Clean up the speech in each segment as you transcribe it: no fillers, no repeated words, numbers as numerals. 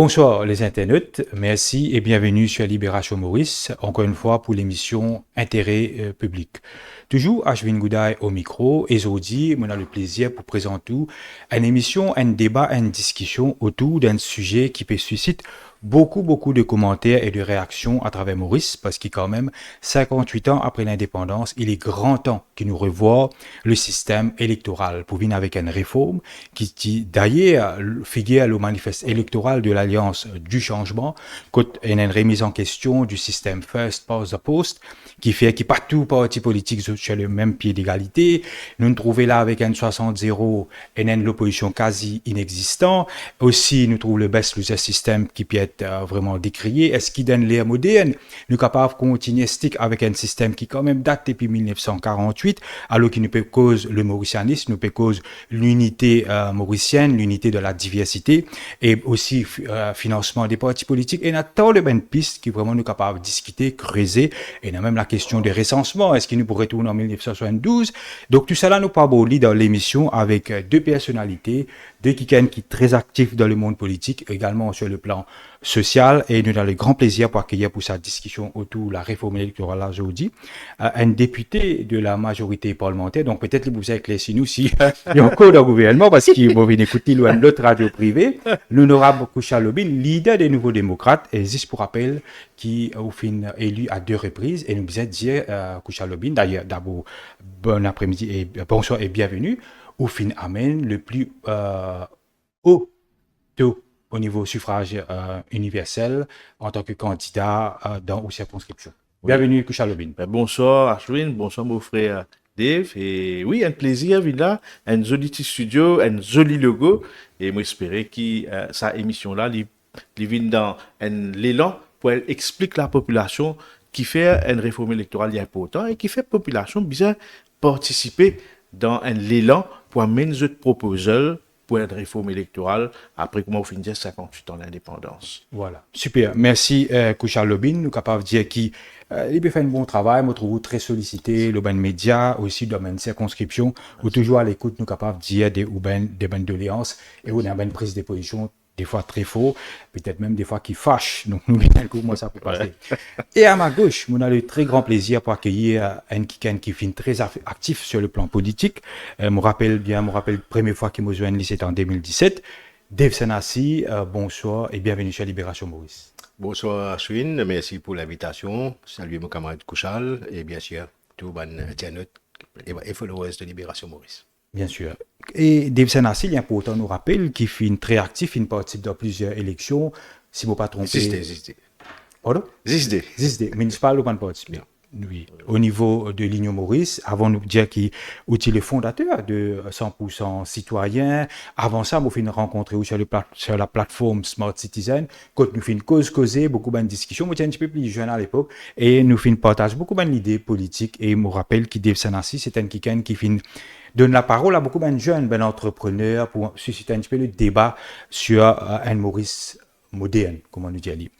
Bonsoir les internautes, merci et bienvenue sur Libération Maurice, encore une fois pour l'émission Intérêt public. Toujours Ashwin Goudaï au micro et aujourd'hui, on a le plaisir pour présenter une émission, un débat, une discussion autour d'un sujet qui peut susciter beaucoup de commentaires et de réactions à travers Maurice parce qu'il quand même 58 ans après l'indépendance, il est grand temps qu'il nous revoie le système électoral pour venir avec une réforme qui d'ailleurs figure le manifeste électoral de l'Alliance du changement, côté une remise en question du système First Past the Post qui fait que pas tout parti politique sur le même pied d'égalité. Nous nous trouvons là avec un 60-0 et une l'opposition quasi inexistant. Aussi, nous trouvons le best loser system qui peut être vraiment décrié. Est-ce qu'il donne l'ère moderne? Nous sommes capables de continuer avec un système qui quand même date depuis 1948, alors qu'il nous peut cause le mauricianisme, nous peut cause l'unité mauricienne, l'unité de la diversité et aussi financement des partis politiques. Et nous avons tant de bonnes pistes qui vraiment nous sommes capables de discuter, creuser. Et nous avons même la question du recensement. Est-ce qu'il nous pourrait retourner en 1972? Donc tout cela nous parle dans l'émission avec deux personnalités, deux qui sont très actifs dans le monde politique, également sur le plan social. Et nous avons le grand plaisir pour accueillir pour cette discussion autour de la réforme électorale aujourd'hui un député de la majorité parlementaire. Donc peut-être que vous éclaircissez nous si il y a encore dans le gouvernement parce qu'il va venir écouter l'autre radio privée. L'honorable Kouchal Lobine, leader des Nouveaux Démocrates, et juste pour rappel, qui a été élu à 2 reprises. Et nous vous êtes dit, Kouchal Lobine, d'ailleurs, d'abord, bon après-midi et bonsoir et bienvenue. Au fin amène le plus haut taux au niveau suffrage universel en tant que candidat dans aux circonscriptions. Oui. Bienvenue, Kouchal Lobine. Bonsoir Ashwin, bonsoir mon frère Dave. Et oui, un plaisir, Villa, un joli petit studio, un joli logo. Et moi, j'espère que sa émission-là, il vient dans l'élan pour expliquer la population qui fait une réforme électorale importante et qui fait la population bien participer dans l'élan pour amener des proposals pour une réforme électorale après comment on finit 58 ans d'indépendance. Voilà, super. Merci, Kouchal Lobine. Nous sommes capables de dire qu'il fait un bon travail, nous trouvons très sollicité, le ban média, aussi dans une circonscription, ou toujours à l'écoute, nous sommes capables de dire des bonnes doléances et on a une prise de position, des fois très faux, peut-être même des fois qui fâchent. Donc, nous venons comment ça peut passer. Et à ma gauche, on a le très grand plaisir pour accueillir un qui est très actif sur le plan politique. Je me rappelle la première fois qu'il m'a joint, c'était en 2017. Dave Senassi, bonsoir et bienvenue sur Libération Maurice. Bonsoir Ashwin, merci pour l'invitation. Salut mon camarade Kouchal et bien sûr tous les internautes et followers de Libération Maurice. Bien sûr. Et Dave Senassi, il est important de nous rappeler qu'il fait très actif, il participe dans plusieurs élections. Si je ne me trompe pas. Zisde. Pardon? Zisde. Municipal ou pas participer? Oui. Au niveau de l'Union Maurice, avant de nous dire qu'il est le fondateur de 100% citoyens, avant ça, nous avons fait une rencontre sur la plateforme Smart Citizen, quand nous avons fait une causer, beaucoup de discussions, nous étions un petit peu plus jeunes à l'époque, et nous avons fait une partage beaucoup d'idées politiques, et je me rappelle que Dave Senassi, c'est un quelqu'un qui donne la parole à beaucoup de jeunes entrepreneurs pour susciter un petit peu le débat sur un Maurice moderne, comme on nous dit.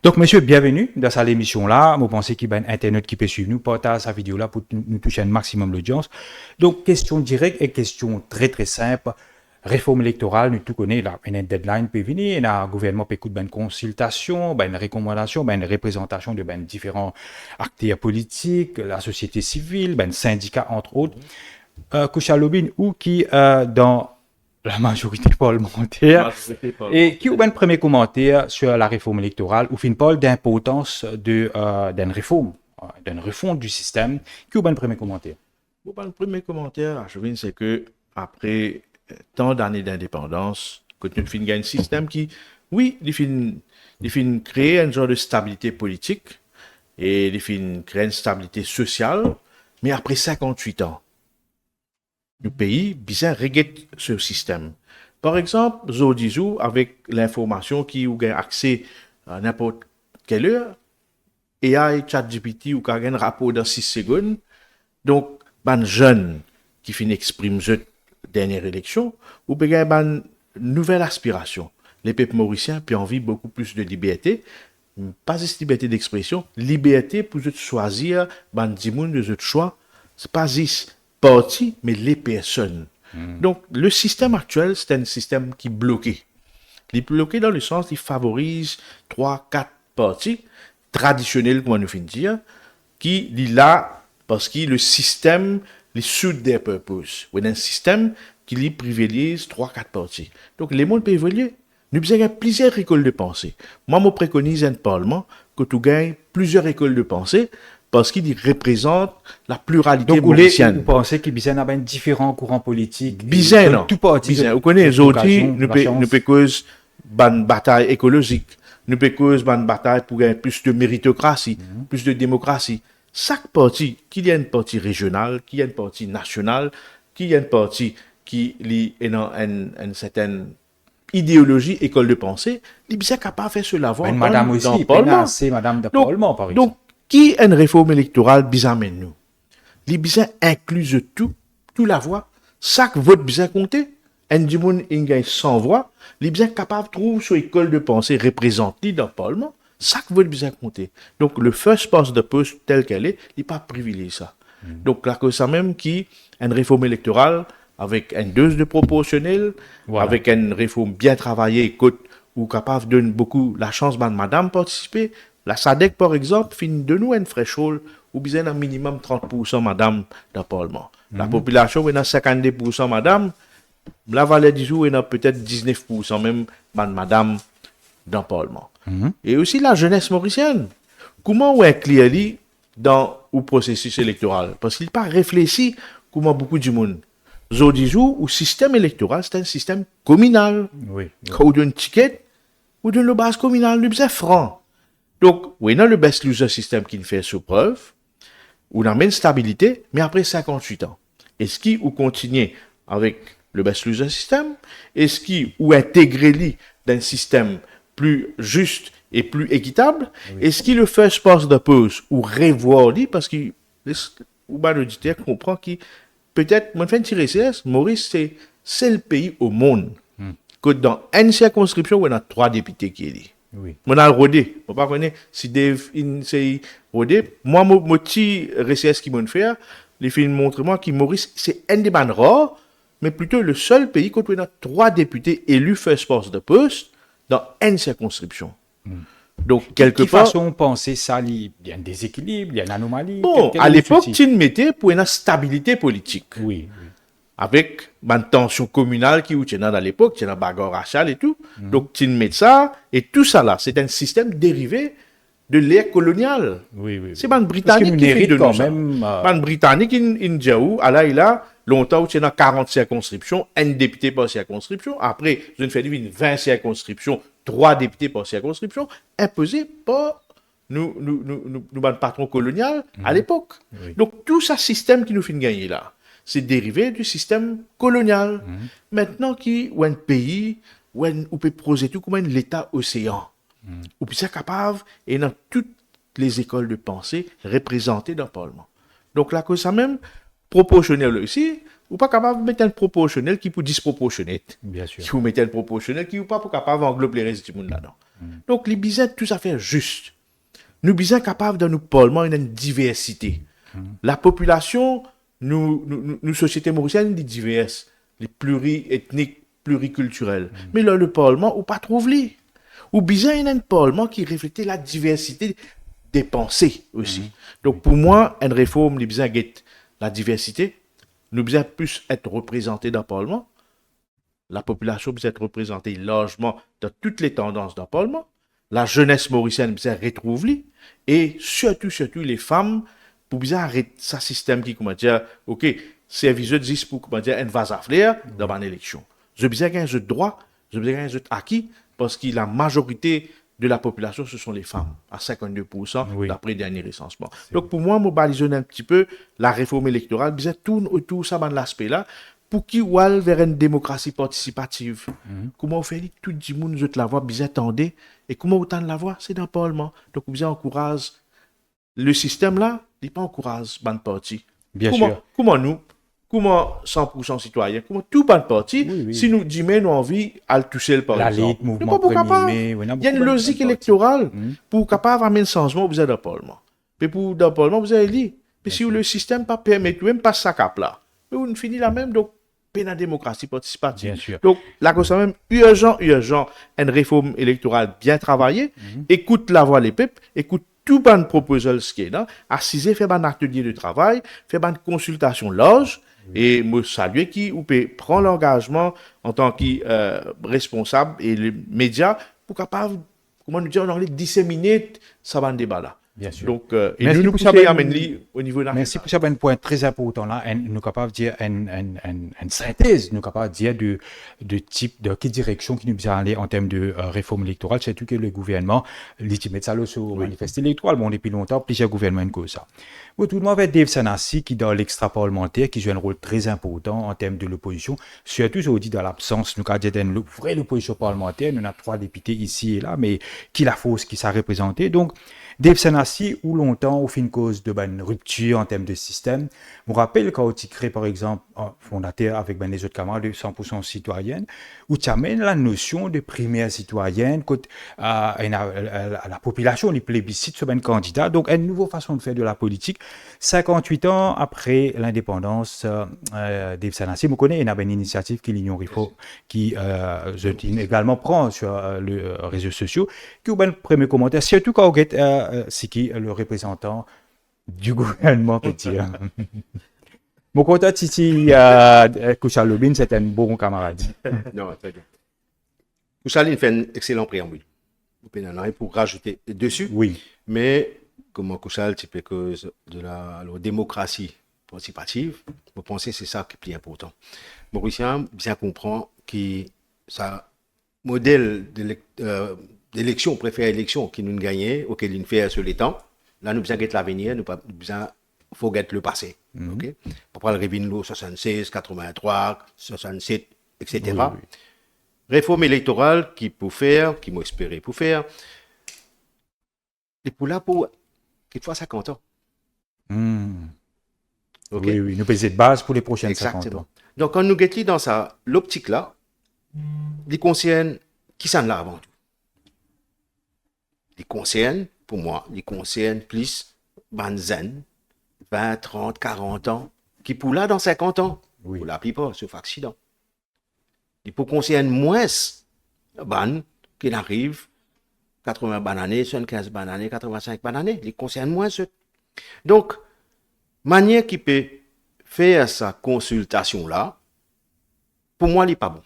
Donc, monsieur, bienvenue dans cette émission-là. Vous pensez qu'il y a un internaute qui peut suivre nous, partage sa vidéo-là pour nous toucher un maximum d'audience. Donc, question directe et question très simple. Réforme électorale, nous tout connaissons, là, une deadline peut venir, un gouvernement peut écouter une consultation, une recommandation, une représentation de différents acteurs politiques, la société civile, syndicats, entre autres. Kouchal Lobine, ou qui, dans la majorité parlementaire, et qui a un premier commentaire sur la réforme électorale, ou fin parle d'importance d'une réforme, d'une refonte du système, qui a un premier commentaire? Bon, le premier commentaire, Ashwin, c'est que après tant d'années d'indépendance, quand nous finissons un système qui, oui, il finit créer un genre de stabilité politique et il finit créer une stabilité sociale, mais après 58 ans, le pays bien regrette ce système. Par exemple, Zodizou, avec l'information qui ou gain accès à n'importe quelle heure, AI, ChatGPT ou gain un rapport dans 6 secondes. Donc, ban jeune qui finit exprime cette dernière élection, ou bien ban nouvelle aspiration. Les peuples mauriciens ont envie beaucoup plus de liberté, pas juste liberté d'expression, liberté pour choisir ban dimoun de choix, c'est pas juste parti, mais les personnes. Donc, le système actuel, c'est un système qui est bloqué. Il est bloqué dans le sens, il favorise 3-4 partis traditionnels, comme on nous fait dire, qui est là parce que le système les suit des purposes. Il y a un système qui les privilégie 3-4 partis. Donc, les mondes peuvent évoluer. Nous avons plusieurs écoles de pensée. Moi, je préconise un parlement que tu gagnes plusieurs écoles de pensée parce qu'il représente la pluralité Donc, mauricienne. vous pensez qu'il y a différents courants politiques? Bizarre, non? Tout parti. Bizarre. Vous connaissez, aujourd'hui, nous pouvons causer une bataille écologique. Nous pouvons causer une bataille pour gagner plus de méritocratie, plus de démocratie. Chaque parti, qu'il y ait une partie régionale, qu'il y ait une partie nationale, qu'il y ait une partie qui est dans une certaine idéologie, école de pensée, il est bien capable de faire cela. Madame aussi, c'est Madame de Parlement, par exemple. Donc, qui est une réforme électorale bizarre nous? Les bizarres inclusent tout la voix. Chaque vote bizarre compté. Un du monde, il gagne 100 voix. Les bizarres capables de trouver sur école de pensée représentée dans le Parlement. Chaque vote bizarre compté. Donc, le first past the post tel qu'elle est, il n'est pas privilégié ça. Donc, là, que ça même qui, une réforme électorale, avec une dose de proportionnel, avec une réforme bien travaillée, ou capable de donner beaucoup la chance de madame participer. La SADC, par exemple, finit de nous une threshold ou bien un minimum 30% madame dans le Parlement. La population, il y a 52% madame. La Vallée du Jour, il y a peut-être 19% même madame dans le Parlement. Et aussi la jeunesse mauricienne. Comment on inclut dans le processus électoral? Parce qu'il n'est pas réfléchi comment beaucoup de monde. Zodizou, ou système électoral, c'est un système communal. Quand on donne un ticket, on donne le base communal, le base franc. Donc, oui, on a le best loser système qui nous fait sous preuve, on a une stabilité, mais après 58 ans. Est-ce qu'il ou continuer avec le best loser système? Est-ce qu'il ou intégrer dans un système plus juste et plus équitable? Est-ce qu'il le fait space de pause ou revoir lui parce que l'auditeur comprend qu'il peut-être, moi, je fais une tirer CS, Maurice, c'est le pays au monde que dans une circonscription où on a 3 députés qui est dit. On a le rodé. On ne pas connaître si Dave c'est rodé. Moi, mon petit RCS qui m'a fait, les films montrent moi que Maurice, c'est un des bandes rares, mais plutôt le seul pays où on a 3 députés élus first past the post dans une circonscription. Donc, quelque part. De toute façon, penser ça, il y a un déséquilibre, il y a une anomalie. Bon, à l'époque, tu mettais pour une stabilité politique. Oui. Avec une tension communale qui était dans l'époque, tu as bagarre rachal et tout. Donc, tu mets ça, et tout ça là, c'est un système dérivé de l'ère coloniale. C'est un Britannique qui fait de nous ça. Un Britannique, il a longtemps, tu as 40 circonscriptions, un député par circonscription. Après, je ne fais 20 circonscriptions, 3 députés par circonscription, imposés par nous patron colonial à l'époque. Donc, tout ce système qui nous fait gagner là, c'est dérivé du système colonial. Maintenant, où un pays, où on peut poser tout comme l'État océan, où peut être capable, et dans toutes les écoles de pensée représentées dans le Parlement. Donc, là, que ça même, proportionnel aussi, ou pas capable de mettre un proportionnel qui peut disproportionner. Bien sûr. Si vous mettez un proportionnel qui n'est pas capable d'englober les restes du monde là-dedans. Donc, les bizarres, tout à fait juste. Nous bizarres capables dans nos parlements, il y a une diversité. La population, nous sociétés mauriciennes, sont diverses, les pluriethniques, pluriculturelles. Mais là, le parlement, ou pas trouvé. Ou bizarre, il y a un parlement qui reflète la diversité des pensées aussi. Donc, pour moi, une réforme, les bizarres, la diversité. Nous devons plus être représentés dans le Parlement. La population doit être représentée largement dans toutes les tendances dans le Parlement. La jeunesse mauricienne doit retrouver. Et surtout, les femmes, pour bien arrêter ce système qui, comment dire, ok, service de pour, comment dire, un vase à fleurs dans une élection. Je veux bien gagner un droit, je veux bien gagner un acquis, parce que la majorité de la population, ce sont les femmes, à 52% d'après le dernier recensement. Donc, pour moi, je balisonne un petit peu la réforme électorale, bien tourne autour de l'aspect-là, pour qu'il y ait vers une démocratie participative. Comment on fait tout le monde nous la voix, bien attendez, et comment autant de la voix, c'est dans le Parlement. Donc, on encourage le système-là, il n'est pas encourage ban parti. Bien sûr. Comment 100% citoyens, comment tout ban parti, si nous disons nous envie à toucher le par exemple. Mouvement premier, il y a une logique électorale pour capable amener le changement vous êtes dans le Parlement. Mais pour dans le Parlement, vous avez dit. Mais si le système pas permet, même pas ça cap là, on finit la même. Donc, dans la démocratie participative. Bien sûr. Donc, là, quand même, urgent, une réforme électorale bien travaillée, écoute la voix des peuples, écoute tout ban proposal ce qui est là, assisez, fait un atelier de travail, fait une consultation large, et me saluer qui ou peut prendre l'engagement en tant que responsable et les médias pour capable, comment nous dire en anglais, disséminer ça va débat là. Bien sûr. Donc, et Merci nous pour ça, pousser Ben. à mener au niveau national. Merci pour ça, un point très important là. Nous sommes capables de dire une synthèse, nous sommes capables de dire de type, de quelle direction qui nous bien aller en termes de réforme électorale. C'est tout que le gouvernement, l'ultimate ça, sur manifeste électoral, bon, depuis longtemps, plusieurs gouvernements ont ça. Bon, tout le monde avec Dave Sanassi, qui dans l'extra-parlementaire, qui joue un rôle très important en termes de l'opposition, surtout, je vous dis, dans l'absence, nous avons dit une vraie opposition parlementaire, nous avons 3 députés ici et là, mais qui la fausse, qui s'est représenté. Donc, Dave Sanassi, ou longtemps, au fin de cause de une rupture en termes de système. Je me rappelle quand tu crée, par exemple, un fondateur avec les autres camarades de 100% citoyenne, où tu amènes la notion de primaire citoyenne à la population, les plébiscites sur un candidat. Donc, une nouvelle façon de faire de la politique. 58 ans après l'indépendance, Dave Sanassi, je connais, il y a une initiative qui l'Union Rifo, qui également prend sur les réseaux sociaux, qui a un premier commentaire, surtout quand on c'est qui le représentant du gouvernement petit. Mon contact ici, Kouchal Lobin, c'est un bon camarade. Non, très bien. Kouchal, il fait un excellent préambule. Vous pouvez en avoir pour rajouter dessus. Oui. Mais, comme Kouchal, tu peux que de la démocratie participative, vous pensez que c'est ça qui est plus important. Mauricien bien comprend que ça modèle d'élection, préférée élection qui nous gagnait, auquel il fait sur les temps. Là, nous besoin de l'avenir, nous besoin faut guetter le passé. OK? Pour prendre le Revin 76, 83, 67, etc. Oui, oui. Réforme électorale qui peut faire, qui m'a espéré pour faire, et pour là, pour quelquefois 50 ans. OK? Oui, oui, nous pesons de base pour les prochaines 50 Exactement. ans. Donc, quand nous guettons dans l'optique là, il concerne qui s'en là avant tout. Il concerne, pour moi, il concerne plus Banzen, 20, 30, 40 ans, qui pour là dans 50 ans, Oui. pour la plupart, sauf accident. Il peut concerner moins ban qui arrive 80 bananes, 75 bananes, 85 bananes. Il concerne moins ceux. Donc, manière qui peut faire sa consultation là, pour moi, il n'est pas bon.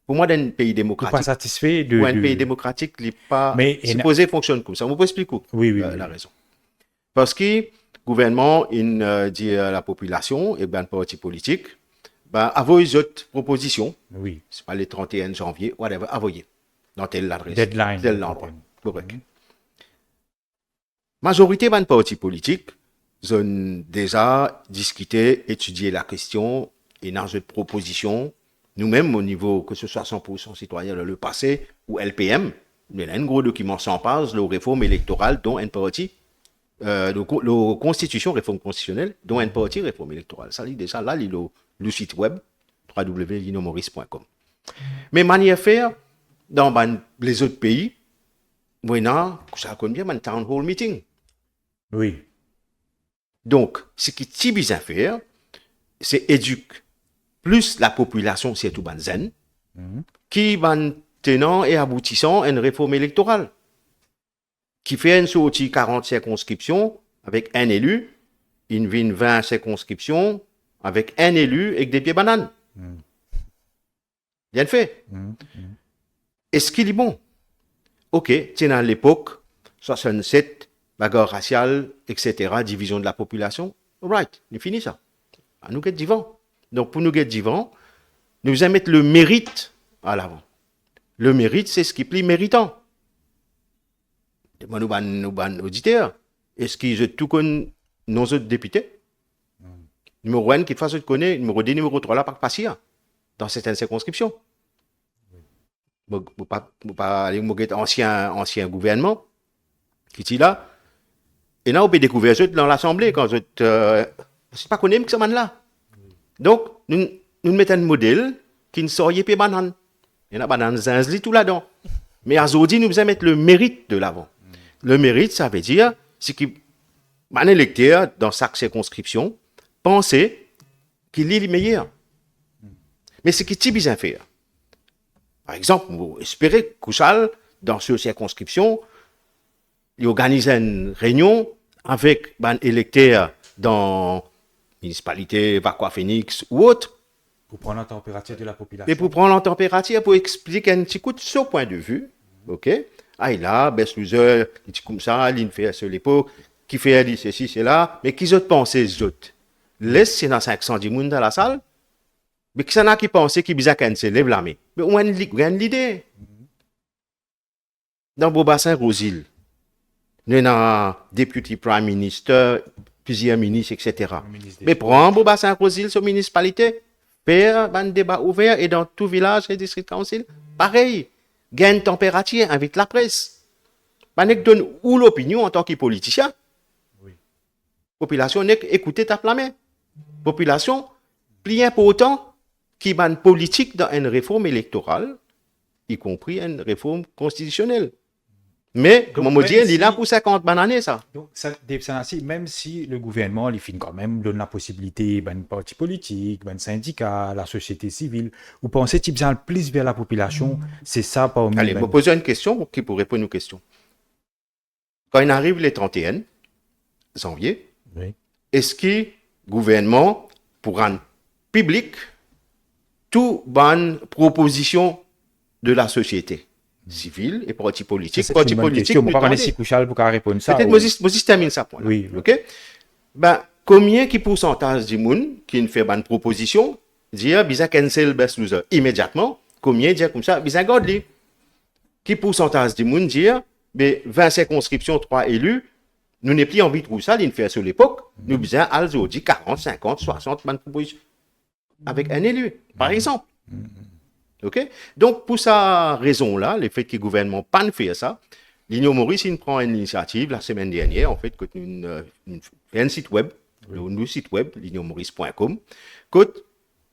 Pour moi, dans un pays Vous démocratique, pas satisfait de. pour un pays démocratique, il n'est pas Mais supposé fonctionner comme ça. On peut expliquer Oui, la raison. Parce que le gouvernement, il dit à la population, et bien, le parti politique, ben, envoyez autres propositions. Oui. C'est pas le 31 janvier, whatever, envoyez. Dans telle adresse. Deadline. Tel endroit. Correct. Majorité de partis politiques ont déjà discuté, étudié la question et dans une proposition, nous-mêmes, au niveau, que ce soit 100% citoyen dans le passé ou LPM, il y a un gros document sans pages, la réforme électorale, dont un parti, la constitution, réforme constitutionnelle, dont un parti, réforme électorale. Ça, déjà, là, il y a le site web, www.linomaurice.com. Mais manière faire, dans les autres pays, maintenant, ça connaît bien, un town hall meeting. Oui. Donc, ce qui est bien faire, c'est éduquer plus la population, c'est tout zen, qui va tenant et aboutissant à une réforme électorale, qui fait une sortie 40 circonscriptions avec un élu, une 20 circonscriptions avec un élu et des pieds bananes. Bien fait. Est-ce qu'il est bon? Ok, c'est dans l'époque, 67, bagarre raciale, etc., division de la population. All right, on finit ça. À nous guetter vivant. Donc, pour nous guetter vivant, nous allons mettre le mérite à l'avant. Le mérite, c'est ce qui est plus méritant. Nous, ban auditeurs, est-ce qu'ils ont tout connu nos autres députés? Numéro 1, qui fasse connaître, numéro 2, numéro 3, là, par passer dans certaines circonscriptions. Pas aller ancien gouvernement qui est là. Et là, on peut découvrir dans l'Assemblée quand c'est pas connu que ça man là. Donc, nous mettons un modèle qui ne sort pas banane. Il y en a banane zinzli tout là-dedans. Mais à Zodi, nous allons mettre le mérite de l'avant. Le mérite, ça veut dire, c'est qu'un électeur, dans chaque circonscription, pensait qu'il est le meilleur. Mais ce qui est bien fait, par exemple, vous espérez que dans cette circonscription, il organise une réunion avec un électeur dans la municipalité, Vacqua Phoenix ou autre, Pour prendre la température de la population. mais pour prendre la température, pour expliquer un petit coup de son point de vue, ok? Ah, il a, Bess Loser, il dit comme ça, il fait à l'époque, qui fait dit ceci, cela, mais qui autres pensent, les autres? Laisse, c'est dans 510 personnes dans la salle, mais qui s'en a qui pensent qu'il y a quelqu'un qui se lève la main. Mais on a l'idée. Dans Boba Saint-Rosil, nous avons un député prime minister, plusieurs ministres, etc. Mais prends Boba Saint-Rosil, sur municipalité, faire un débat ouvert et dans tout village et district council, pareil. Gagne température, invite la presse. Banek donne ou l'opinion en tant que politicien. Oui. Population n'est écoutez tape la main. Population, plus important qui ban politique dans une réforme électorale, y compris une réforme constitutionnelle. Mais, comme on me dit, il est là pour 50 années, ça. Donc, ça, Dave Sanassi, même si le gouvernement, il finit quand même, donne la possibilité, ben, parti politique, ben, syndicat, la société civile, vous pensez qu'il y a plus vers la population, c'est ça, pas au milieu. Allez, je vais poser une question pour répondre aux questions. Quand il arrive les 31 janvier, Oui. est-ce que le gouvernement, pour rendre public, toute bonne proposition de la société civile et parti politique, C'est une bonne question. Je ne sais pas si Kouchal pour répondre ça. Peut-être que je termine ça. Point, oui. OK? Ben, combien qui pourcentage du monde qui ne fait pas une proposition, dire, bisa cancel best loser immédiatement, combien dire comme ça, bisa garde li. Qui pourcentage du monde dire, ben, 20 circonscriptions, 3 élus, nous n'avons plus envie de tout ça, il fait sur l'époque, nous besoin also dit 40, 50, 60 bonnes propositions avec un élu, par exemple. OK? Donc, pour cette raison-là, le fait que le gouvernement pas fait ça, l'Union Maurice, il prend une initiative la semaine dernière, en fait, que un site web, le site web, l'unionmaurice.com, que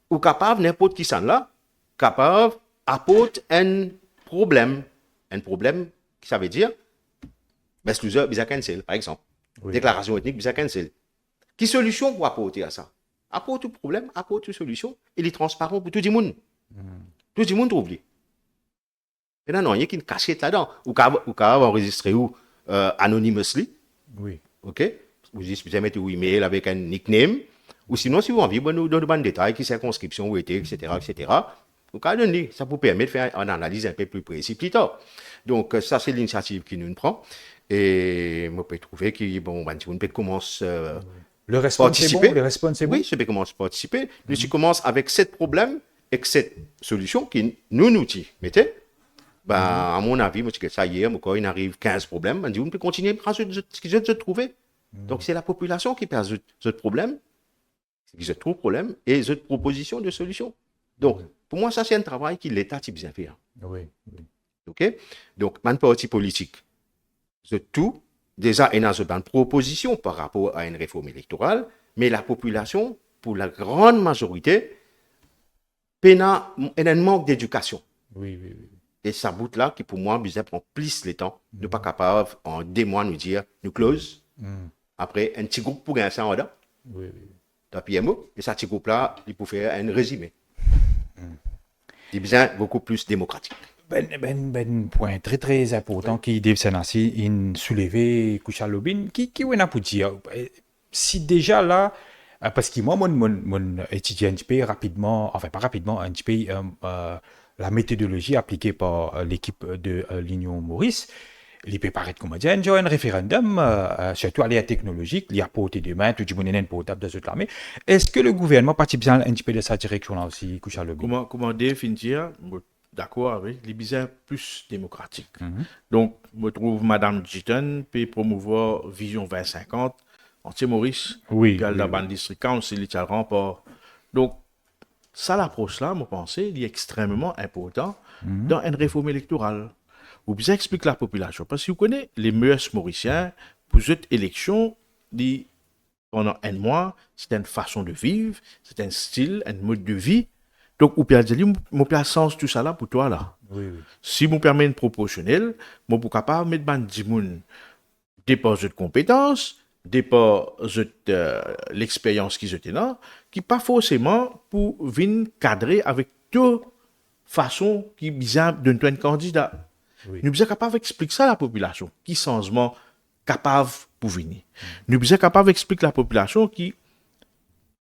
ou capable, n'importe qui s'en là, capable apporte un problème, ça veut dire, best loser, bisa cancel, par exemple. Oui. Déclaration ethnique, bisa cancel. Quelle solution pour apporter à ça? Apporte tout problème, apporte une solution, il est transparent pour tout le monde. Tout le monde trouve. Et là, non, il y a une cachette là-dedans. Ou qu'à enregistrer où anonymously. Oui. OK? Vous pouvez mettre un email avec un nickname. Ou sinon, si vous avez envie, vous nous donnez des détails, qui circonscription, où était, etc., etc. Vous pouvez donner. Ça vous permet de faire une analyse un peu plus précise plus tard. Donc, ça, c'est l'initiative qui nous prend. Et moi, je peux trouver que, bon, on peut commencer. Le response, c'est bon? Le response, c'est bon? Oui, je peux commencer à participer. Mais je commence avec 7 problèmes et cette solution qui nous dit, mettez, ben, à mon avis, moi, ça hier, quand il arrive 15 problèmes, on dit, on peut continuer à résoudre ce qu'ils ont trouvé. Donc, c'est la population qui peut résoudre ce problème, ils ont trop de problèmes et ils ont propositions de solutions. Donc, pour moi, ça, c'est un travail que l'État a bien fait. Oui, oui. OK? Donc, un parti politique, c'est tout, déjà, il y a une proposition par rapport à une réforme électorale, mais la population, pour la grande majorité, il y a un manque d'éducation. Oui, oui, oui. Et ça bout là, qui pour moi, bizarre, prend plus le temps, de pas capable, en 2 mois, nous dire, nous close. Après, un petit groupe pour gagner ça en dedans. Oui, oui. Dans PMO, et ça, petit groupe là, il peut faire un résumé. C'est bien beaucoup plus démocratique. Ben point très très important qui Dave Sanassi in soulevé Kouchal Lobin qui on a pour dire si déjà là parce que moi mon étudiant un petit peu rapidement enfin pas rapidement un petit peu la méthodologie appliquée par l'équipe de l'Union Maurice il peut paraître comme dire un référendum surtout à l'ère technologique il y a porté demain tout le monde est portable de cette armée est-ce que le gouvernement participe bien un petit peu de cette direction là aussi Kouchal Lobin comment définir d'accord avec les bizarres plus démocratiques. Donc, je trouve Madame Giton peut promouvoir Vision 2050 anti-Maurice. Oui. Puis la bande district council, il rempart. Donc, ça, l'approche-là, je pense, il est extrêmement important dans une réforme électorale. Vous bien expliquer la population. Parce que vous connaissez les mœurs mauriciens, pour cette élection, pendant un mois, c'est une façon de vivre, c'est un style, un mode de vie. Donc, vous pouvez dire, mon place sens tout ça là pour toi là. Oui, oui. Si vous permet une proportionnelle, moi, pour capable mettre ban 10 moun dépend de compétences, dépend de l'expérience qu'ils ont là, qui pas forcément pour venir cadrer avec deux façons qui bizarre de un candidat. Oui. Nous sommes capables d'expliquer ça à la population, qui changement capable pour venir. Nous sommes capables d'expliquer à la population qui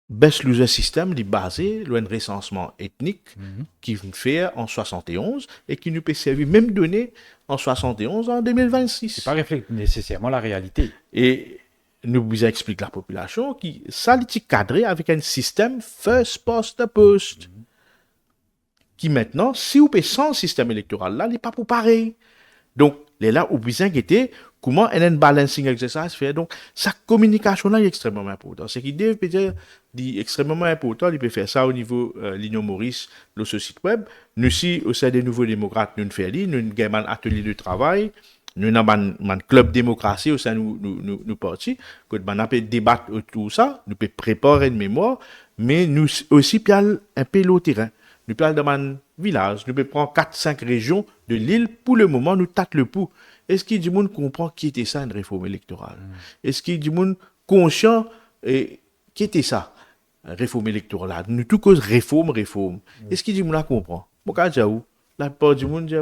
baisse le système qui est basé sur un recensement ethnique qui fait en 71 et qui nous peut servir même données en 71 en 2026. C'est pas reflète nécessairement la réalité. Et nous vous expliquer à la population qui ça est cadré avec un système first past the post qui maintenant si vous payez sans système électoral là il n'est pas pour pareil. Donc là vous besoin guetter comment un balancing exercise fait. Donc sa communication là est extrêmement important. C'est qu'il peut dire extrêmement important, il peut faire ça au niveau l'Union Maurice, le site web. Nous si au sein des nouveaux démocrates nous fait nous avons un atelier de travail. Nous avons un club démocratie au sein de nous partis. Quand on a débattre autour de ça, nous pouvons préparer une mémoire, mais nous aussi un peu le terrain. Nous pouvons dans un village, nous pouvons prendre 4-5 régions de l'île. Pour le moment, nous tâtons le pouls. Est-ce qu'il y a du monde comprend qui était ça, une réforme électorale? Est-ce qu'il y a du monde conscient et qui était ça, une réforme électorale? Nous tout cause réforme. Est-ce qu'il y a du monde qui comprend? Bon, quand la plupart du monde dit,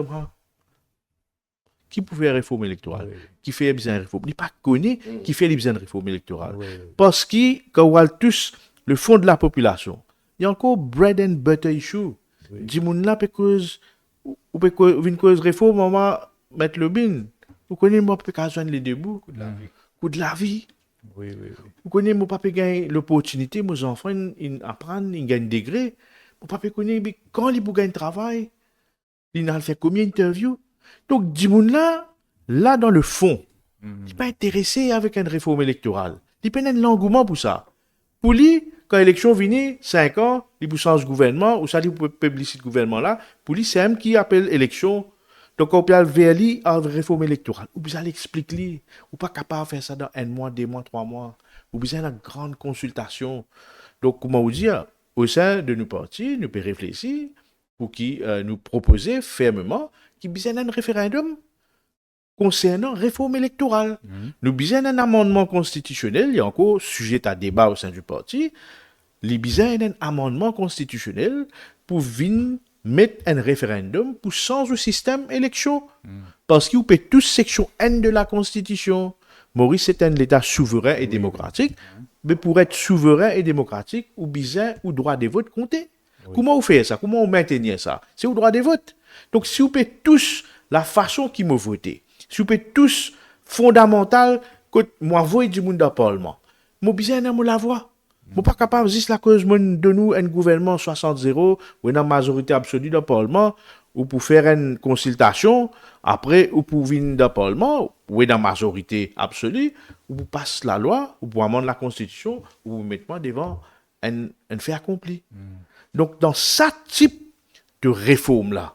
qui pouvait faire réforme électorale, qui fait besoin de réforme. Il n'est pas connu qui fait besoin de réforme électorale. Parce que, quand on voit tous le fond de la population, il y a encore bread and butter issue. Du monde là, cause une cause réforme, on va mettre le bin. Vous connaissez, moi, peut joindre les deux bouts. Coup de la vie. Vous connaissez, moi, pas gagner l'opportunité, mes enfants, ils apprennent, ils gagnent des degrés. Mon papa connaît, quand ils gagnent travail, ils ont fait combien d'interviews? Donc, du monde là, dans le fond, il n'est pas intéressé avec une réforme électorale. Il peut un engouement pour ça. Pour lui, quand l'élection vient, 5 ans, il peut changer gouvernement, ou ça, il peut publier le gouvernement là. Pour lui, c'est même qui appelle élection. Donc, on peut aller vers lui à une réforme électorale. Ou bien, explique-lui. Ou pas capable de faire ça dans 1 mois, 2 mois, 3 mois. Ou bien, une grande consultation. Donc, comment vous dire, au sein de nos partis, nous pouvons réfléchir pour qui nous proposer fermement qui besoin d'un référendum concernant réforme électorale. Nous besoin d'un amendement constitutionnel, il y a encore sujet à débat au sein du parti, il besoin d'un amendement constitutionnel pour venir mettre un référendum pour changer le système élection. Parce qu'il peut tous section N de la Constitution. Maurice est un État souverain et démocratique, mais pour être souverain et démocratique, ou besoin ou droit de vote compter. Comment vous faites ça? Comment vous maintenez ça? C'est au droit de vote. Donc, si vous pouvez tous la façon qui me voter, si vous pouvez tous fondamental que moi voyer du monde dans le Parlement, moi besoin de la voix. Moi pas capable juste la cause de nous un gouvernement 60-0 ou une majorité absolue dans le Parlement ou pour faire une consultation après ou pour venir dans le Parlement ou une majorité absolue ou pour passer la loi ou pour amender la Constitution ou pour mettre moi devant un fait accompli. Donc dans ce type de réforme là,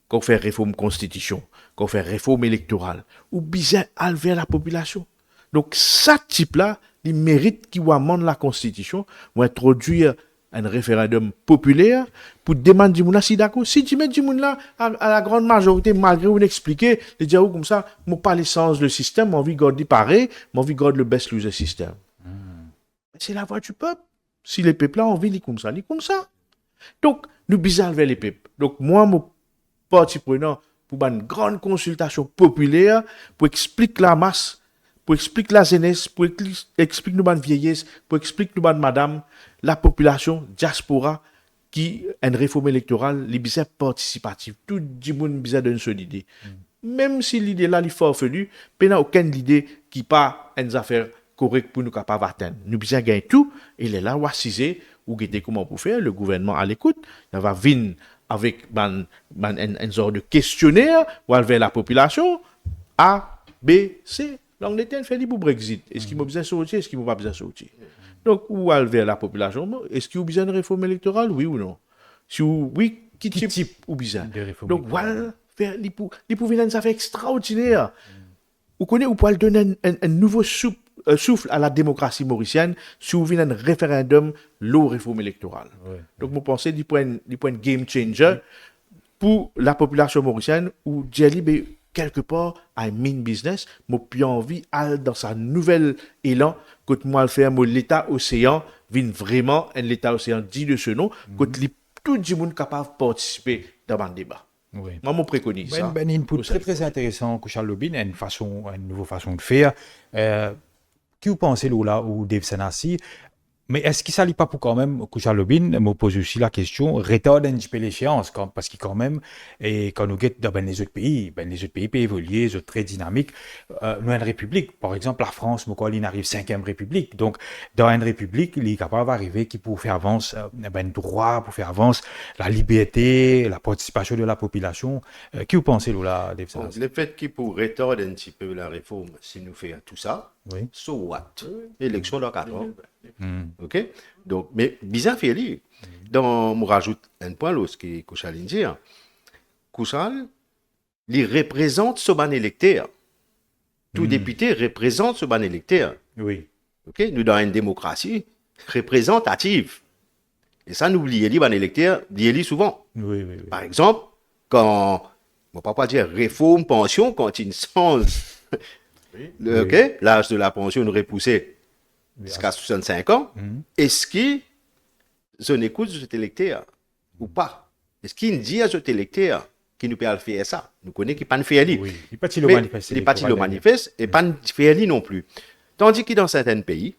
qu'on fait réforme constitution, qu'on fait réforme électorale, ou bien aller vers la population. Donc, ce type-là, il mérite qu'il amende la constitution, ou introduire un référendum populaire pour demander du monde si d'accord. Si tu mets du monde là, à la grande majorité, malgré vous expliquer, les dire comme ça, moi pas l'essence le système, moi envie de garder pareil, moi envie de garder le best loser système. C'est la voix du peuple. Si les peuples là ont envie, ils comme ça, Donc, nous bizarre vers les peuples. Donc, moi, mon parti prenant pour une grande consultation populaire, pour expliquer la masse, pour expliquer la jeunesse, pour expliquer nous vieillesse, pour expliquer nous madame, la population, diaspora, qui une réforme électorale, les bizarres participatifs. Tout le monde bizarre donne son idée. Même si l'idée là, il faut farfelu, il n'y a aucune idée qui pas une affaire correcte pour nous capables d'atteindre. Nous bizarre gagner tout, et il est là, ou assiser, ou guetter comment pour faire, le gouvernement à l'écoute, il va venir avec un genre de questionnaire ou vers la population A, B, C. L'Angleterre fait du Brexit. Est-ce qu'il m'a besoin de sortir? Est-ce qu'il m'a pas besoin de sortir? Donc, ou vers la population, est-ce qu'il y a besoin de réforme électorale? Oui ou non? Si oui, qui type ou besoin? Donc, voilà, il peut venir ça fait extraordinaire. Vous connaissez, vous pouvez donner un nouveau souffle à la démocratie mauricienne si vous venez un référendum, l'eau réforme électorale. Donc, vous pensez du point game changer pour la population mauricienne où Djali, quelque part, I mean business, moi, puis envie, dans sa nouvelle élan, quand moi, le faire, l'État océan, vient vraiment un l'État océan dit de ce nom, quand tout le monde capable de participer dans le débat. Oui. Moi, je préconise ça. Ben input très très intéressant que Charles Lobin, une nouvelle façon de faire. Qui vous pensez là ou Dave Sanassi? Mais est-ce qu'il ne s'allie pas pour quand même, que Charles Lobin me pose aussi la question, retarder un petit peu l'échéance, parce qu'il quand même, et quand nous guettons dans les autres pays peuvent évoluer, ils sont très dynamiques. Nous, une république, par exemple, la France, il arrive 5e république. Donc, dans une république, il est capable d'arriver qui pour faire avancer un droit, pour faire avancer la liberté, la participation de la population. Qui vous pensez là, Dave Bon, Sanassi? le fait qu'il pourrait retarder un petit peu la réforme, s'il nous fait tout ça, Oui. so what? Élection dans 4 ans. Mm. OK? Donc, mais bizarre, fait lui. Donc, je rajoute un point là, ce que Kouchal dit. Kouchal, il représente ce ban électeur. Tout député représente ce ban électeur. Oui. OK? Nous, dans une démocratie représentative. Et ça, n'oubliez pas, ban électeur, oubliez souvent. Oui. Par exemple, quand, on ne va pas dire réforme, pension, quand il change OK, l'âge de la pension nous repoussé jusqu'à 65 ans, est-ce qu'il écoute cet électeur ou pas? Est-ce qu'il dit à cet électeur qui nous peut faire ça? Nous connaissons qu'il n'a pas fait lui. Oui. Il n'est pas le manifeste. Il n'est pas le manifeste et pas fait lui non plus. Tandis que dans certains pays,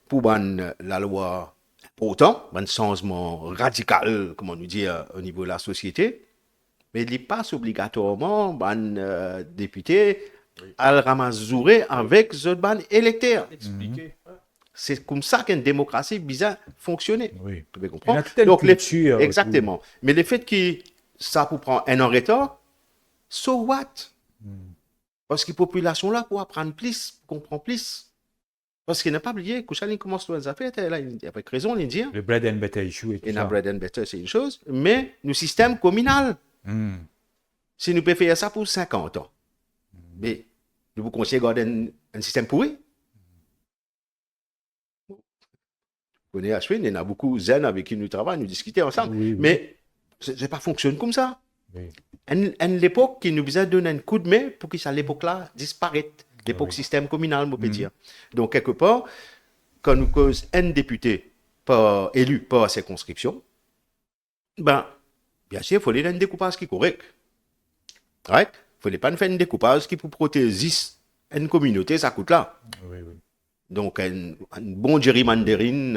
pour la loi pourtant, un changement radical, comment nous dire, au niveau de la société, mais il passe obligatoirement un député à le ramasser avec ce ban électeur. C'est comme ça qu'une démocratie bizarre fonctionnait. Oui. Tu peux comprendre? Il y a toute une Donc, culture exactement. Mais le fait que ça peut prendre un an de retard, so what? Parce que la population là pour apprendre plus, comprendre plus. Parce qu'il n'a pas oublié que Kouchal commence les affaires, là, avec raison, il dit. Le bread and butter issue et tout Et ça. la bread and butter, c'est une chose, mais nous système communal. Si nous pouvons faire ça pour 50 ans, mais nous vous conseillez de garder un système pourri. Vous connaissez Ashwin, il y en a beaucoup zen avec qui nous travaillons, nous discutons ensemble, mais ça ne pas fonctionne comme ça. Oui. À l'époque, qui nous besoin de donner un coup de main pour que ça, l'époque-là, disparaisse. L'époque système communal, on peut dire. Donc, quelque part, quand nous cause un député élu par circonscription, ben, bien sûr, il faut aller un découpage qui est correct. Right? Il ne faut pas faire un découpage qui pour protéger une communauté, ça coûte là. Oui. Donc, un bon gerrymandering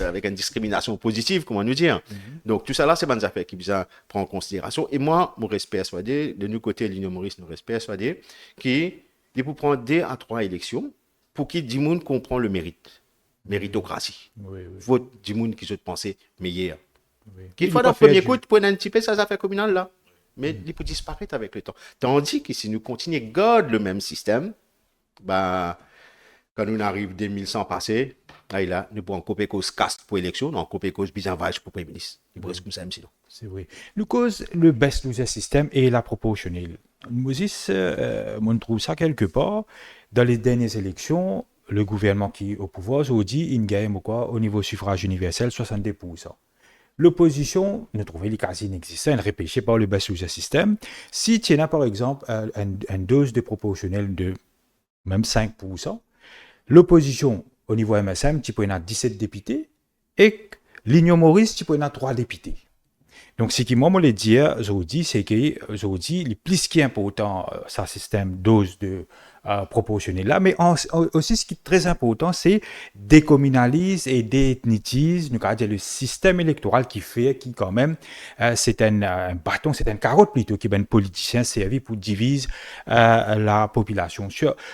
avec une discrimination positive, comment nous dire. Donc, tout ça là, c'est bonnes affaires qui besoin prendre en considération. Et moi, mon respect persuadé, de nous côté, l'Union Maurice, nous respect persuadé, qui il faut prendre 2 à 3 élections pour qu'il du monde comprend le mérite. Méritocratie. Oui. Vote du monde qui se penser meilleur. Oui. Qu'il faut dans le premier coup, pour un petit peu ça affaires communales là. Mais il peut disparaître avec le temps. Tandis que si nous continuons à garder le même système, bah, quand nous arrivons 2100 passés, là, nous pouvons couper cause caste pour l'élection, nous couper cause bisanvage pour Premier ministre. Il pourrait comme ça, sinon. C'est vrai. Nous cause le best loser system et la proportionnelle. Moses, on trouve ça quelque part. Dans les dernières élections, le gouvernement qui est au pouvoir, a dit, il gagne quoi, au niveau suffrage universel, 62%. L'opposition ne trouvait les quasi inexistants, elle repêchait par le best loser system. Si tu as par exemple une dose de proportionnel de même 5%, l'opposition au niveau MSM, tu peux en avoir 17 députés, et l'Union Maurice, tu peux en avoir 3 députés. Donc, ce qui moi me dire, c'est que le plus qui est important, ça système dose de proportionnel là, mais aussi ce qui est très important, c'est décommunalise et déethnitise, nous dire le système électoral qui quand même, c'est un bâton, c'est une carotte plutôt qui est un politicien servi pour diviser la population.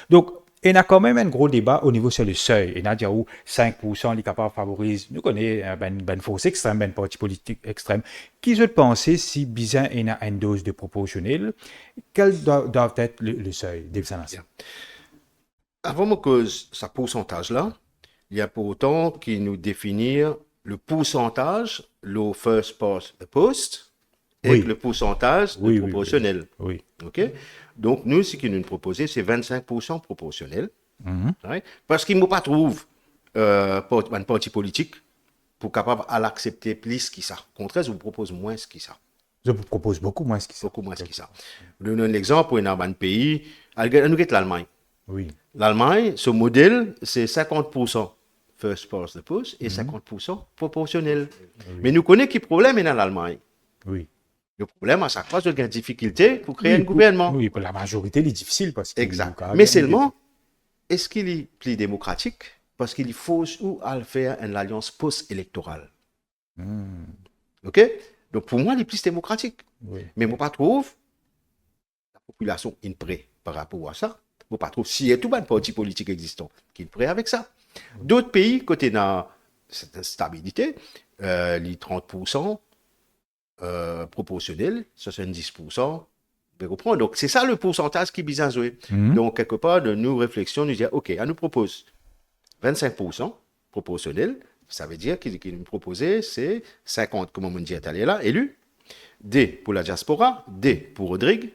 Donc, il y a quand même un gros débat au niveau sur le seuil. Il y a dit où 5% les capables favorisent, nous connaissons ben force extrême, ben parti politique extrême. Qui je pensais si bizarre il y a une dose de proportionnel, quel doit être le seuil, Dave Sanassi? Avant de cause ce pourcentage-là, il y a pour autant qui nous définir le pourcentage, le first past the post, et le pourcentage de proportionnel. Oui. OK? Donc, nous, ce qu'ils nous proposent, c'est 25% proportionnel. Right? Parce qu'ils ne pas trouvé un parti politique pour capable à l'accepter plus que ça. Au contraire, je vous propose moins que ça. Je vous propose beaucoup moins que ça. Beaucoup moins que ça. Je donne un exemple pour un pays, nous l'Allemagne. Oui. L'Allemagne, ce modèle, c'est 50% first past the post et 50% proportionnel. Mais nous connaissons quel problème est dans l'Allemagne. Oui. Le problème, à chaque fois, c'est qu'il y a une difficulté pour créer un gouvernement. Oui, pour la majorité, il est difficile parce que. Exact. Mais seulement, est-ce qu'il est plus démocratique? Parce qu'il faut ou à le faire une alliance post-électorale. OK? Donc, pour moi, il est plus démocratique. Oui. Mais moi, pas trouve la population est prête par rapport à ça. Moi, pas trouve s'il y a tout un parti politique existant qui est prêt avec ça. D'autres pays, côté dans cette stabilité, les 30%, proportionnel, 70%. Donc, c'est ça le pourcentage qui est bien joué. Donc, quelque part, de nos réflexions, nous dire, OK, on nous propose 25% proportionnel. Ça veut dire qu'il nous proposait, c'est 50, comme on dit, là, élus, D pour la diaspora, D pour Rodrigue,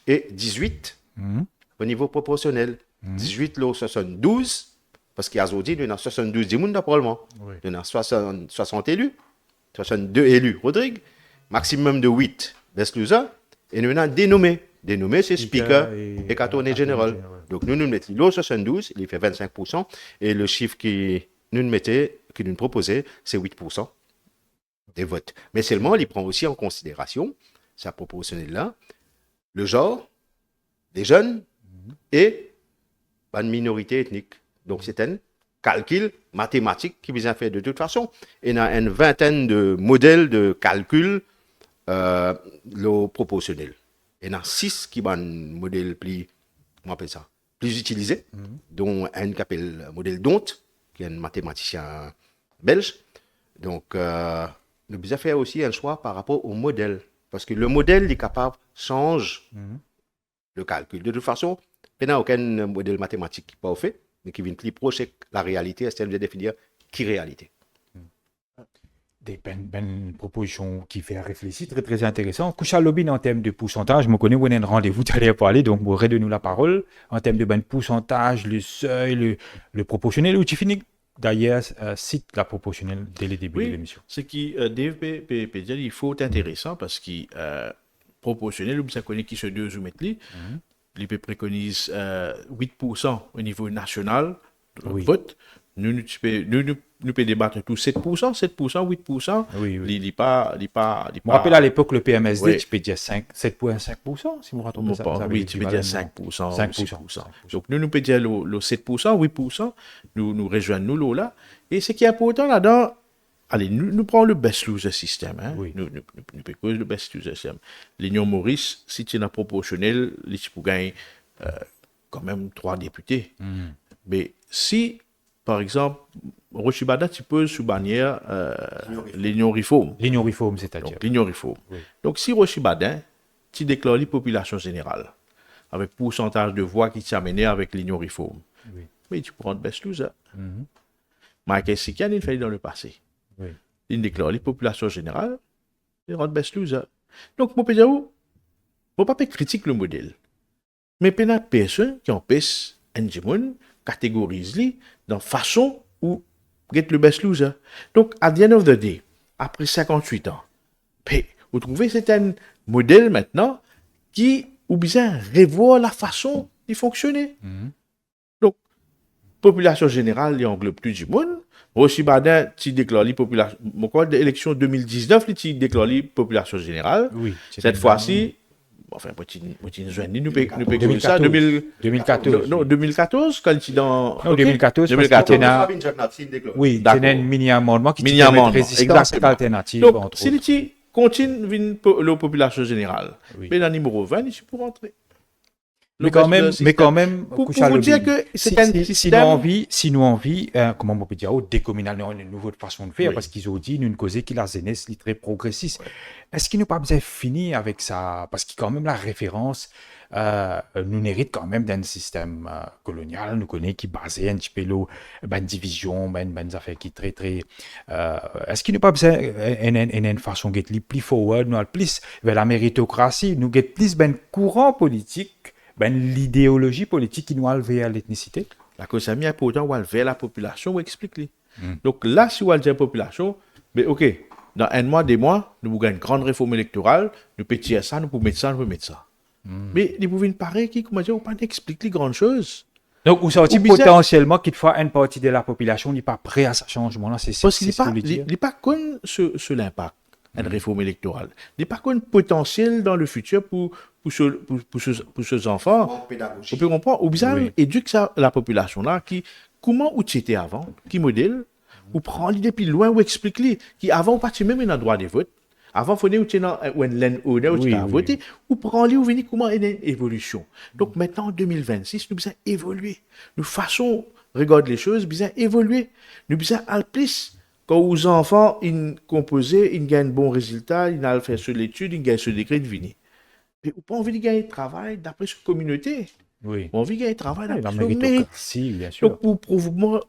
et 18 au niveau proportionnel. 18, là, 72, parce qu'il y a aujourd'hui, il y a 72 du monde, probablement. Il y a 60 élus, 62 élus, Rodrigue, maximum de 8, Beslouza, et nous avons dénommé. Dénommé, c'est speaker et cartonné général. Donc, nous mettons l'eau 72, il fait 25%, et le chiffre qui nous proposait, c'est 8% des votes. Mais seulement, il prend aussi en considération, sa proportionnelle là, le genre, les jeunes et une minorité ethnique. Donc, c'est un calcul mathématique qui vient faire de toute façon. Et il y a une vingtaine de modèles de calcul le proportionnel. Il y en a 6 qui sont un modèle plus, comment on appelle ça, plus utilisé, dont un qui appelle modèle Dont, qui est un mathématicien belge. Donc, nous devons faire aussi un choix par rapport au modèle. Parce que le modèle est capable de changer le calcul. De toute façon, il n'y a aucun modèle mathématique qui n'est pas fait, mais qui vient plus proche de la réalité, c'est de définir qui est réalité. Des propositions qui fait réfléchir, très très intéressant. Koucha Lobin en termes de pourcentage, je me connais, on a un rendez-vous, tu allais parler, donc vous redonnez-nous la parole. En termes de pourcentage, le seuil, le proportionnel, où tu finis d'ailleurs, cite la proportionnelle dès le début de l'émission. Ce qui, DFP, il faut être intéressant parce que proportionnel, ça connaît qui se deux ou mettre il peut préconise 8% au niveau national de vote. Nous pouvons débattre tout 7%, 8%. Oui. Il n'est pas. Je me rappelle à l'époque, le PMSD, tu peux dire 7,5%, si vous me rappelez ça. Oui, tu peux dire 5%. 5%. Donc, nous pouvons dire le 7%, 8%, nous rejoignons nous là. Et ce qui est important là-dedans, allez, nous prenons le best loser système. Hein? Oui. Nous pouvons le best loser système. L'Union Maurice, si tu es dans proportionnel, tu peux gagner quand même 3 députés. Mais si, par exemple, Rochibada, tu peux sous bannière l'Union Réforme. L'Union Réforme, c'est-à-dire. Donc, l'Union Réforme. Oui. Donc, si Rochibada, tu déclares la population générale, avec pourcentage de voix qui t'amène avec l'Union Réforme, mais tu prends le best loser. Michael Sikian, il fait dans le passé. Oui. Il déclare les populations générales, il rend best loser. Donc, mon pédiatre, je ne pas critiquer le modèle. Mais il y a des personnes qui empêchent un catégorise dans la façon où get le best loser. Donc, à the end of the day, après 58 ans, vous trouvez que c'est un modèle maintenant qui, ou bien, revoit la façon de fonctionner. Donc, population générale, il englobe tout du monde. Rochi Badin, tu déclares la population. Mon quoi, d'élection 2019, tu déclares la population générale. Oui. Cette fois-ci, enfin, nous payons ça 2014. Non, 2014, quand tu dans. Non, 2014. 2014. Oui, il y a un mini-amendement qui dit résistance alternative. Donc, si tu continues la population générale, mais dans le numéro 20, tu peux rentrer. Mais quand même, pour vous dire que c'est un système. Si nous envie, comment on peut dire, décommunal, une nouvelle façon de faire, parce qu'ils ont dit, nous, une cause qui la jeunesse est très progressiste. Est-ce qu'il nous pas besoin de finir avec ça? Parce que quand même, la référence, nous hérite quand même d'un système colonial, nous connaît, qui basé un petit peu une division, une affaire qui est très, très. Est-ce qu'il nous pas besoin d'une façon de plus forward, nous, plus vers la méritocratie, nous, plus courant politique? L'idéologie politique qui nous a levé à l'ethnicité. La cause est important, on va lever la population, on explique. Donc là, si on va lever la population, mais ok, dans un mois, 2 mois, nous avons une grande réforme électorale, nous pouvons tirer ça, nous pouvons mettre ça, nous pouvons mettre ça. Mais ils pouvez paraît qui, comment dire, on ne peut pas expliquer les grandes choses. Donc, vous sortez Ou bizarre. potentiellement qu'une une partie de la population n'est pas prête à ce changement-là. Parce qu'il C'est ce que vous voulez dire. n'est pas connu sur l'impact d'une réforme électorale. Il n'est pas connu potentiel dans le futur pour ces enfants. On peut comprendre. Ou bien, Oui. éduque ça, la population là, comment où tu étais avant, qui modèle, ou prend l'idée plus loin, ou explique-lui, qui avant, pas tu même un droit de vote. Avant, il fallait où tu es dans une laine où tu Oui, as oui, voté, ou prend-lui, ou venir comment il y a une évolution. Donc maintenant, en 2026, nous devons évoluer. Nous façon, regarde les choses, nous devons évoluer. Nous devons aller plus. Quand aux enfants, ils composent, ils gagnent un bon résultat, ils ont fait sur l'étude, ils gagnent ce décret de venir. Mais on pas envie de gagner travail d'après cette communauté. Oui. On a envie de gagner travail Oui, la d'après ce mérite. méritocratie, bien sûr. Donc, pour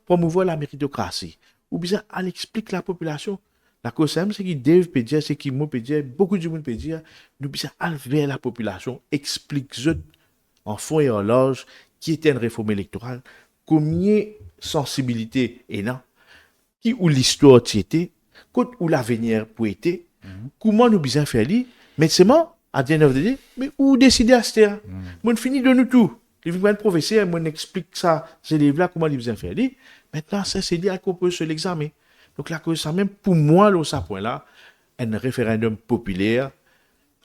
promouvoir la méritocratie, ou bien, elle explique la population. La cause simple, c'est qu'il Dave peut dire, c'est qu'il moi peut dire, beaucoup de monde peut dire, nous bien aller vers la population, explique en fond et en large qui était une réforme électorale, combien de sensibilité est là, qui ou l'histoire qui était, où l'avenir peut être, comment nous bien faire lui, mais c'est moi, à the end of the day, mais où décider à se faire. Moi, fini de nous tout. Il vient le professeur, moi, explique ça, ces élèves-là, comment ils bien faire lui. Maintenant, ça, c'est lui qu'on peut se l'examen. Donc, la cause, ça, même pour moi, là, ce point-là, un référendum populaire,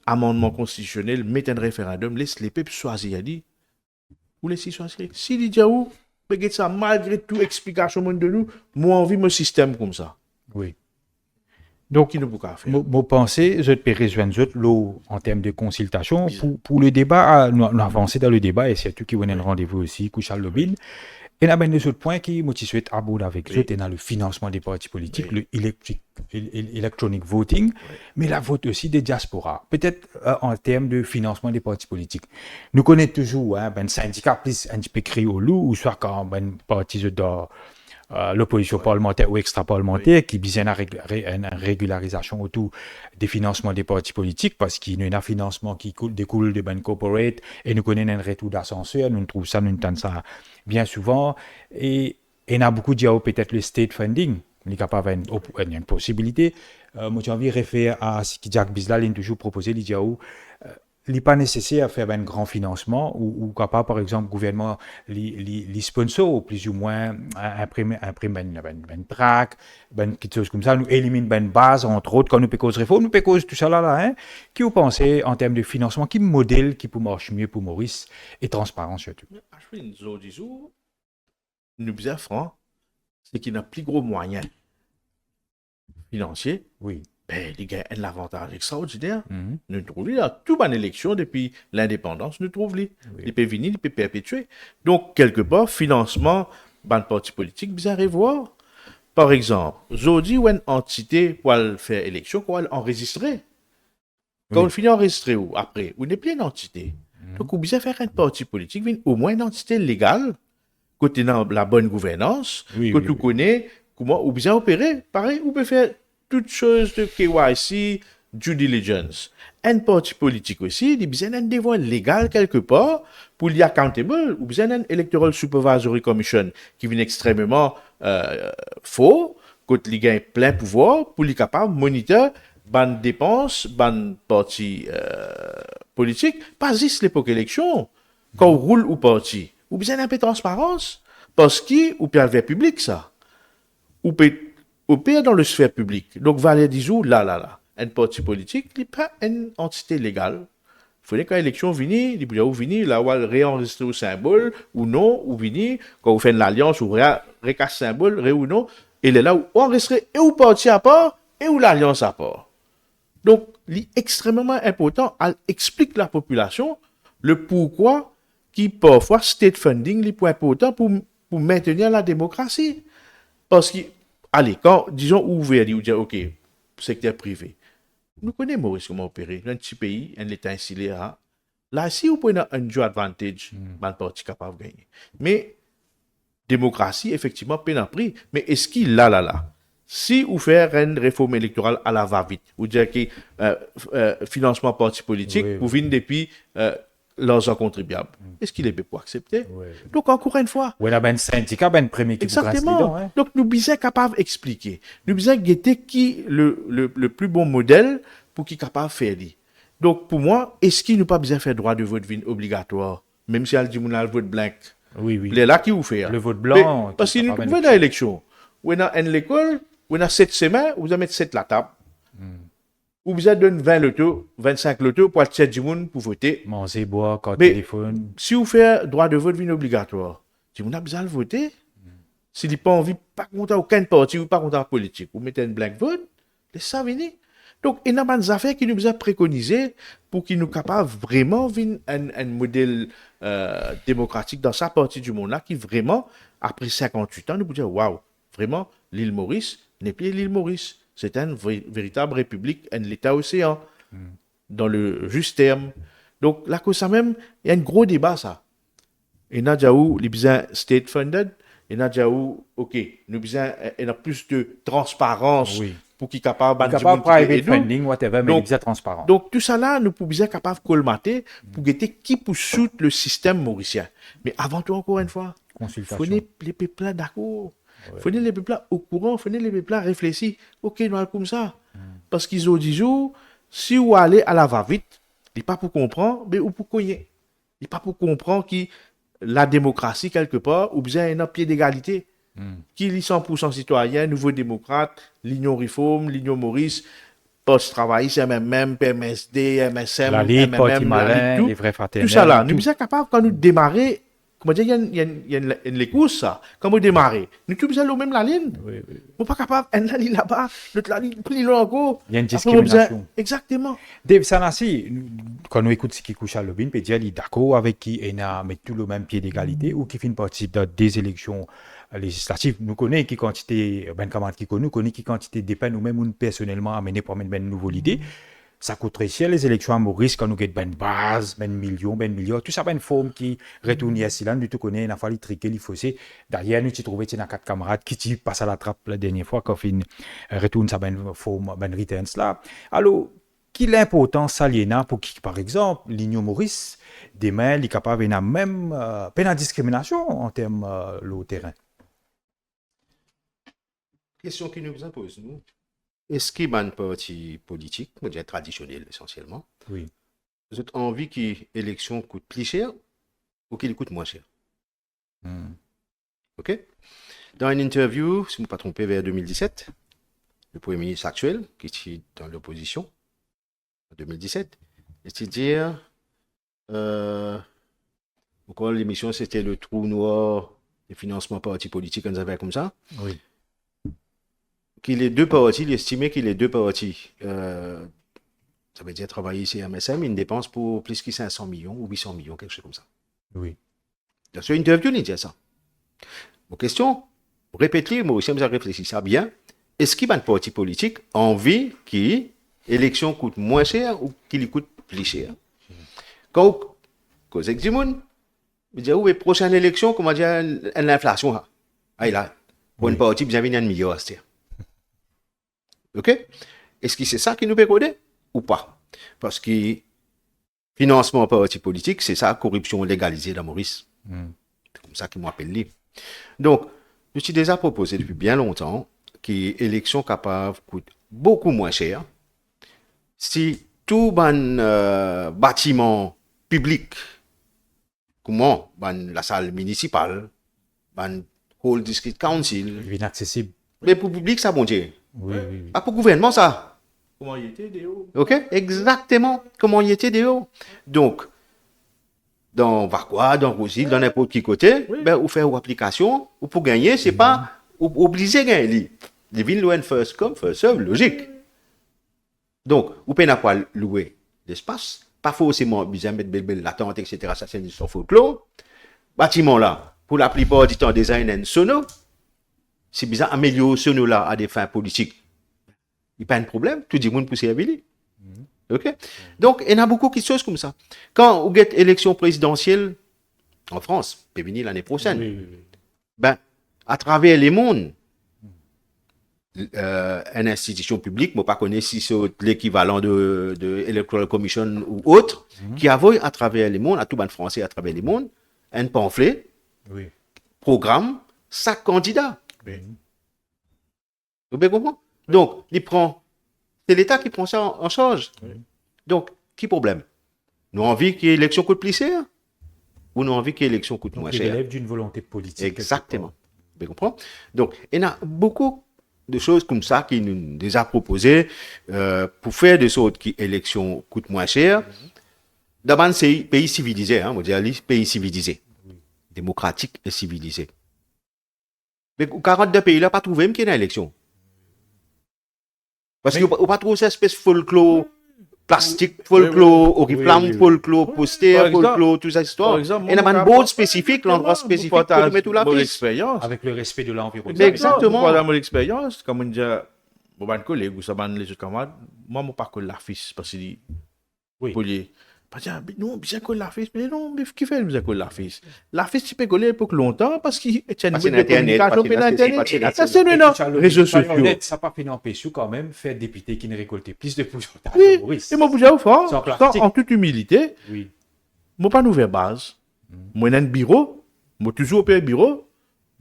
amendement constitutionnel, met un référendum, laisse les peuples choisir, dit, ou laisse choisir. Si il dit, où, regarde ça, malgré toute explication de nous, moi, envie mon système comme ça. Oui. Donc, Qui ne peut pas faire. Moi, pensez, je peux rejoindre l'eau en termes de consultation. Pour le débat, nous avancer dans le débat, et c'est tout qui venait le rendez-vous aussi, Kouchal Lobin. Et là, ben, les autres points qui moi, souhaite aborder avec eux, c'est dans le financement des partis politiques, le electronic voting, mais la vote aussi des diasporas. Peut-être en termes de financement des partis politiques. Nous connaissons toujours, ben, syndicat plus un petit peu criolou, ou soit quand ben, parti de l'opposition parlementaire ou extra-parlementaire qui vise une régularisation autour des financements des partis politiques parce qu'il y a un financement qui découle de ben corporate et nous connaissons un retour d'ascenseur, nous trouvons ça, nous entendons ça bien souvent et il y a beaucoup de peut-être le state funding, il y a une possibilité. Moi j'ai envie de référer à ce que Jacques Bislal a toujours proposé, il dit il n'est pas nécessaire de faire un grand financement ou capable, par exemple, le gouvernement, les sponsors, ou plus ou moins, imprimer une track, quelque chose comme ça, nous élimine une base, entre autres, quand nous pécons réforme, nous pécons tout ça là, hein. Qui vous pensez en termes de financement, qui modèle qui peut marcher mieux pour Maurice et transparent surtout? Nous bien franc, c'est qu'il n'a plus gros moyens financiers. Oui. Ben, il y a un avantage extraordinaire. Nous trouvons là, toute bonne élection depuis l'indépendance, nous trouvons là. Il peut venir, il peut perpétuer. Donc, quelque part, financement, ban parti politique, bien revoir. Par exemple, aujourd'hui, une entité pour faire élection, pour enregistrer. Quand on finit enregistrer ou après, on n'est plus une entité. Donc, on bien faire un parti politique, au moins une entité légale, côté dans la bonne gouvernance, que tu connais, comment, ou bien opérer. Pareil, on peut faire toutes choses de KYC, due diligence. Un parti politique aussi, il a besoin d'un devoir légal quelque part pour l'y accountable, ou besoin d'un Electoral Supervisory Commission qui vient extrêmement faux, quand il a plein pouvoir pour lui capable de monitorer ban dépenses, ban parti politique, pas juste l'époque élection, quand on roule ou parti. Ou besoin d'un peu de transparence, parce qu'il ou peut vers public ça. Ou peut opère dans le sphère publique. Donc, Valérie Dizou, là, un parti politique, il n'est pas une entité légale. Il faut que quand l'élection vient, il peut venir, là, où elle réenregistre au symbole, ou non, ou venir, quand vous faites une alliance, ou recasse symbole, ou non, il est là où enregistrer et où parti à part, et où l'alliance à part. Donc, il est extrêmement important, elle explique la population le pourquoi qui, parfois, state funding est important pour maintenir la démocratie. Parce que allez, quand, disons, ouvert, ou dire, OK, secteur privé, nous connaissons Maurice comment opérer. Un petit pays, un État insulaire, là, si vous prenez un jeu advantage, le parti capable de gagner. Mais, démocratie, effectivement, peine à prix. Mais est-ce qu'il là, si vous faites une réforme électorale à la va-vite, ou dire que financement parti politique, vous venez depuis l'argent contribuable. Est-ce qu'il est pour accepter? Donc, encore une fois. Oui, il y a un syndicat, un premier qui exactement. Hein? Donc, nous sommes capables d'expliquer. Nous sommes guetter qui le plus bon modèle pour qui est capable de faire. Donc, pour moi, est-ce qu'il n'a pas besoin de faire droit de vote obligatoire, même si elle dit qu'on a le vote blanc? Oui, oui. Les là qui vous fait. Le vote blanc. Mais, parce que nous trouvons dans l'élection, où on a une école, où on a 7 semaines, vous allez mettre 7 la table. Où vous avez donné 20 lotos, 25 lotos pour être 7 du monde pour voter. Manger, boire, carte Mais téléphone. si vous faites droit de vote, vient obligatoire. Si vous avez besoin de voter, s'il n'a pas envie, pas content aucun parti ou pas content de politique, vous mettez un blank vote, laissez ça venir. Donc, il y a des affaires qui nous ont préconisées pour qu'ils nous capables vraiment de un modèle démocratique dans sa partie du monde-là qui vraiment, après 58 ans, nous pouvons dire, waouh, vraiment, l'île Maurice n'est plus l'île Maurice. C'est une véritable république, un État-océan, dans le juste terme. Donc, là, que ça même, il y a un gros débat, ça. Et il y a déjà où les besoins state-funded, il y a déjà où, OK, nous besoin, il y a plus de transparence Oui. pour qu'ils soient capables de private funding, whatever, mais donc, il est transparent. Donc, tout ça là, nous pouvons être capables de colmater pour guetter qui peut soutenir le système mauricien. Mais avant tout, encore une fois, il Consultation. faut les peuples là d'accord. Il faut les peuples là au courant, il faut les peuples là réfléchir. OK, nous allons comme ça. Parce qu'ils ont dit, si vous allez à la va-vite, il n'est pas pour comprendre, mais ou pour cogner. Il n'est pas pour comprendre que la démocratie, quelque part, ou bien un pied d'égalité. Qui est 100% citoyen, nouveau démocrate, l'Union Réforme, l'Union Maurice, post-travail, c'est MMM, PMSD, MSM, La Ligue, Parti MMM, Malin, tout, les vrais fraternels. tout ça là. Nous tout. sommes capables, quand nous démarrer, comment dire, il y a une course, ça. Quand nous démarrer, nous sommes besoin de même la ligne. Oui, oui. Nous ne sommes pas capables, une ligne là-bas, l'autre la ligne, plus loin encore. Il y a une Après, nous avons besoin- discrimination. Exactement. Dave Sanassi, quand nous écoutons ce qui couche à Lobin, peut dire qu'il est d'accord avec qui met tout le même pied d'égalité ou qui fait participe dans des élections législatives. Nous connaissons qui quantité, ben camarade qui connaît qui quantité dépend nous-mêmes ou nous personnellement amener pour mettre une nouvelle idée. Ça coûte très cher les élections à Maurice quand nous avons une base, ben million, ben milliard, tout ça, ben forme qui retourne ici là, nous tout connaissons, il a fallu triquer, il faut c'est. Derrière, nous tu trouvé dans 4 camarades qui passent à la trappe la dernière fois quand on retourne ça ben forme, ben returns là. Alors, qui l'importance aliénant pour qui, par exemple, l'Union Maurice, demain, il est capable de même peine à discrimination en termes le terrain. Question qui nous impose, nous. Est-ce qu'il y a un parti politique, on dirait traditionnel essentiellement, Oui. vous avez envie que l'élection coûte plus cher ou qu'il coûte moins cher? OK? Dans une interview, si je ne me pas trompé, vers 2017, le Premier ministre actuel, qui était dans l'opposition, en 2017, c'est-à-dire, pourquoi l'émission c'était le trou noir des financements partis politiques, on avait comme ça. Oui. Qu'il les deux partis, il estimait qu'il les deux partis, ça veut dire travailler chez MSM, ils dépensent pour plus que 500 millions ou 800 millions, quelque chose comme ça. Oui. Dans cette interview, il dit ça. Mon question, répétez, moi aussi, je réfléchis ça bien. Est-ce qu'il y a un parti politique envie que l'élection coûte moins cher ou qu'il coûte plus cher? Quand vous êtes du monde, vous dites, oui, prochaine élection, comment dire, l'inflation, ah, là, pour une partie, vous avez un million à se dire. OK? Est-ce que c'est ça qui nous peut coder ou pas? Parce que financement parti politique, c'est ça, corruption légalisée dans Maurice. C'est comme ça qu'ils m'appellent lui. Donc, je suis déjà proposé depuis bien longtemps que l'élection capable coûte beaucoup moins cher si tout bâtiment public, comment la salle municipale, hall district council, Inaccessible. mais pour le public, ça bon Dieu. Oui, oui, oui. Pas pour le gouvernement, ça. Comment il était, Déo? OK? Exactement. Comment il était dehors. Donc, dans Vacois, dans Rosil, dans n'importe qui côté, ben, vous faites une application, ou pour gagner, c'est pas obligé de gagner. Les villes louent first come, first serve, logique. Donc, vous pouvez pas louer l'espace, pas forcément besoin de mettre belle l'attente, etc. Ça, c'est une histoire folklore. Bâtiment là, pour la plupart du temps, design and sono. C'est bizarre, améliorer ce là à des fins politiques. Il n'y a pas de problème, tout le monde peut servir. OK? Donc, il y en a beaucoup de choses comme ça. Quand vous avez élection présidentielle en France, peut venir l'année prochaine, ben, à travers les mondes, une institution publique, moi, pas connais si c'est l'équivalent de Electoral Commission ou autre, qui envoie à travers les mondes, à tout le monde français à travers les mondes, un pamphlet, programme, chaque candidat. Vous bien comprendre? Donc, c'est l'État qui prend ça en charge. Donc, qui problème? Nous avons envie que l'élection coûte plus cher? ou nous envie que l'élection coûte Donc, moins il cher. relève d'une volonté politique. Exactement. Vous comprenez? Donc, il y a beaucoup de choses comme ça qui nous déjà proposées pour faire de sorte que l'élection coûte moins cher. D'abord, c'est un pays civilisé, hein, on dit pays civilisé, démocratique et civilisé. Mais 42 pays là, pas trouvé même qu'il y a une élection. Parce qu'on n'a pas trouvé cette espèce de folklore plastique, folklore oriflamme, folklore poster, folklore, tout ça, histoire. Il y a un board spécifique, l'endroit spécifique pour mettre tout la mon piste. expérience. Avec le respect de l'environnement. Exactement. Voilà mon expérience, comme on dit, mon collègue ou ça, les autres camarades, moi, je ne pas que la fille, parce qu'il dit, Oui. polier. Parce que non, bien que la fille, mais non, mais qui fait bien que la fille? La fille, tu peux coller pour longtemps parce qu'il y a une Parce que boîte de communication, puis l'Internet. Ça, c'est Et non, Charles réseaux Soyons sociaux. honnêtes, ça n'a pas fait n'empêcher quand même faire député qui ne récoltait plus de pourcentage. Oui, Maurice. et moi, vous avez fort, Sans plastique. en toute humilité, Oui. moi, pas nouvelle base. Moi, j'ai un bureau, moi, toujours au bureau.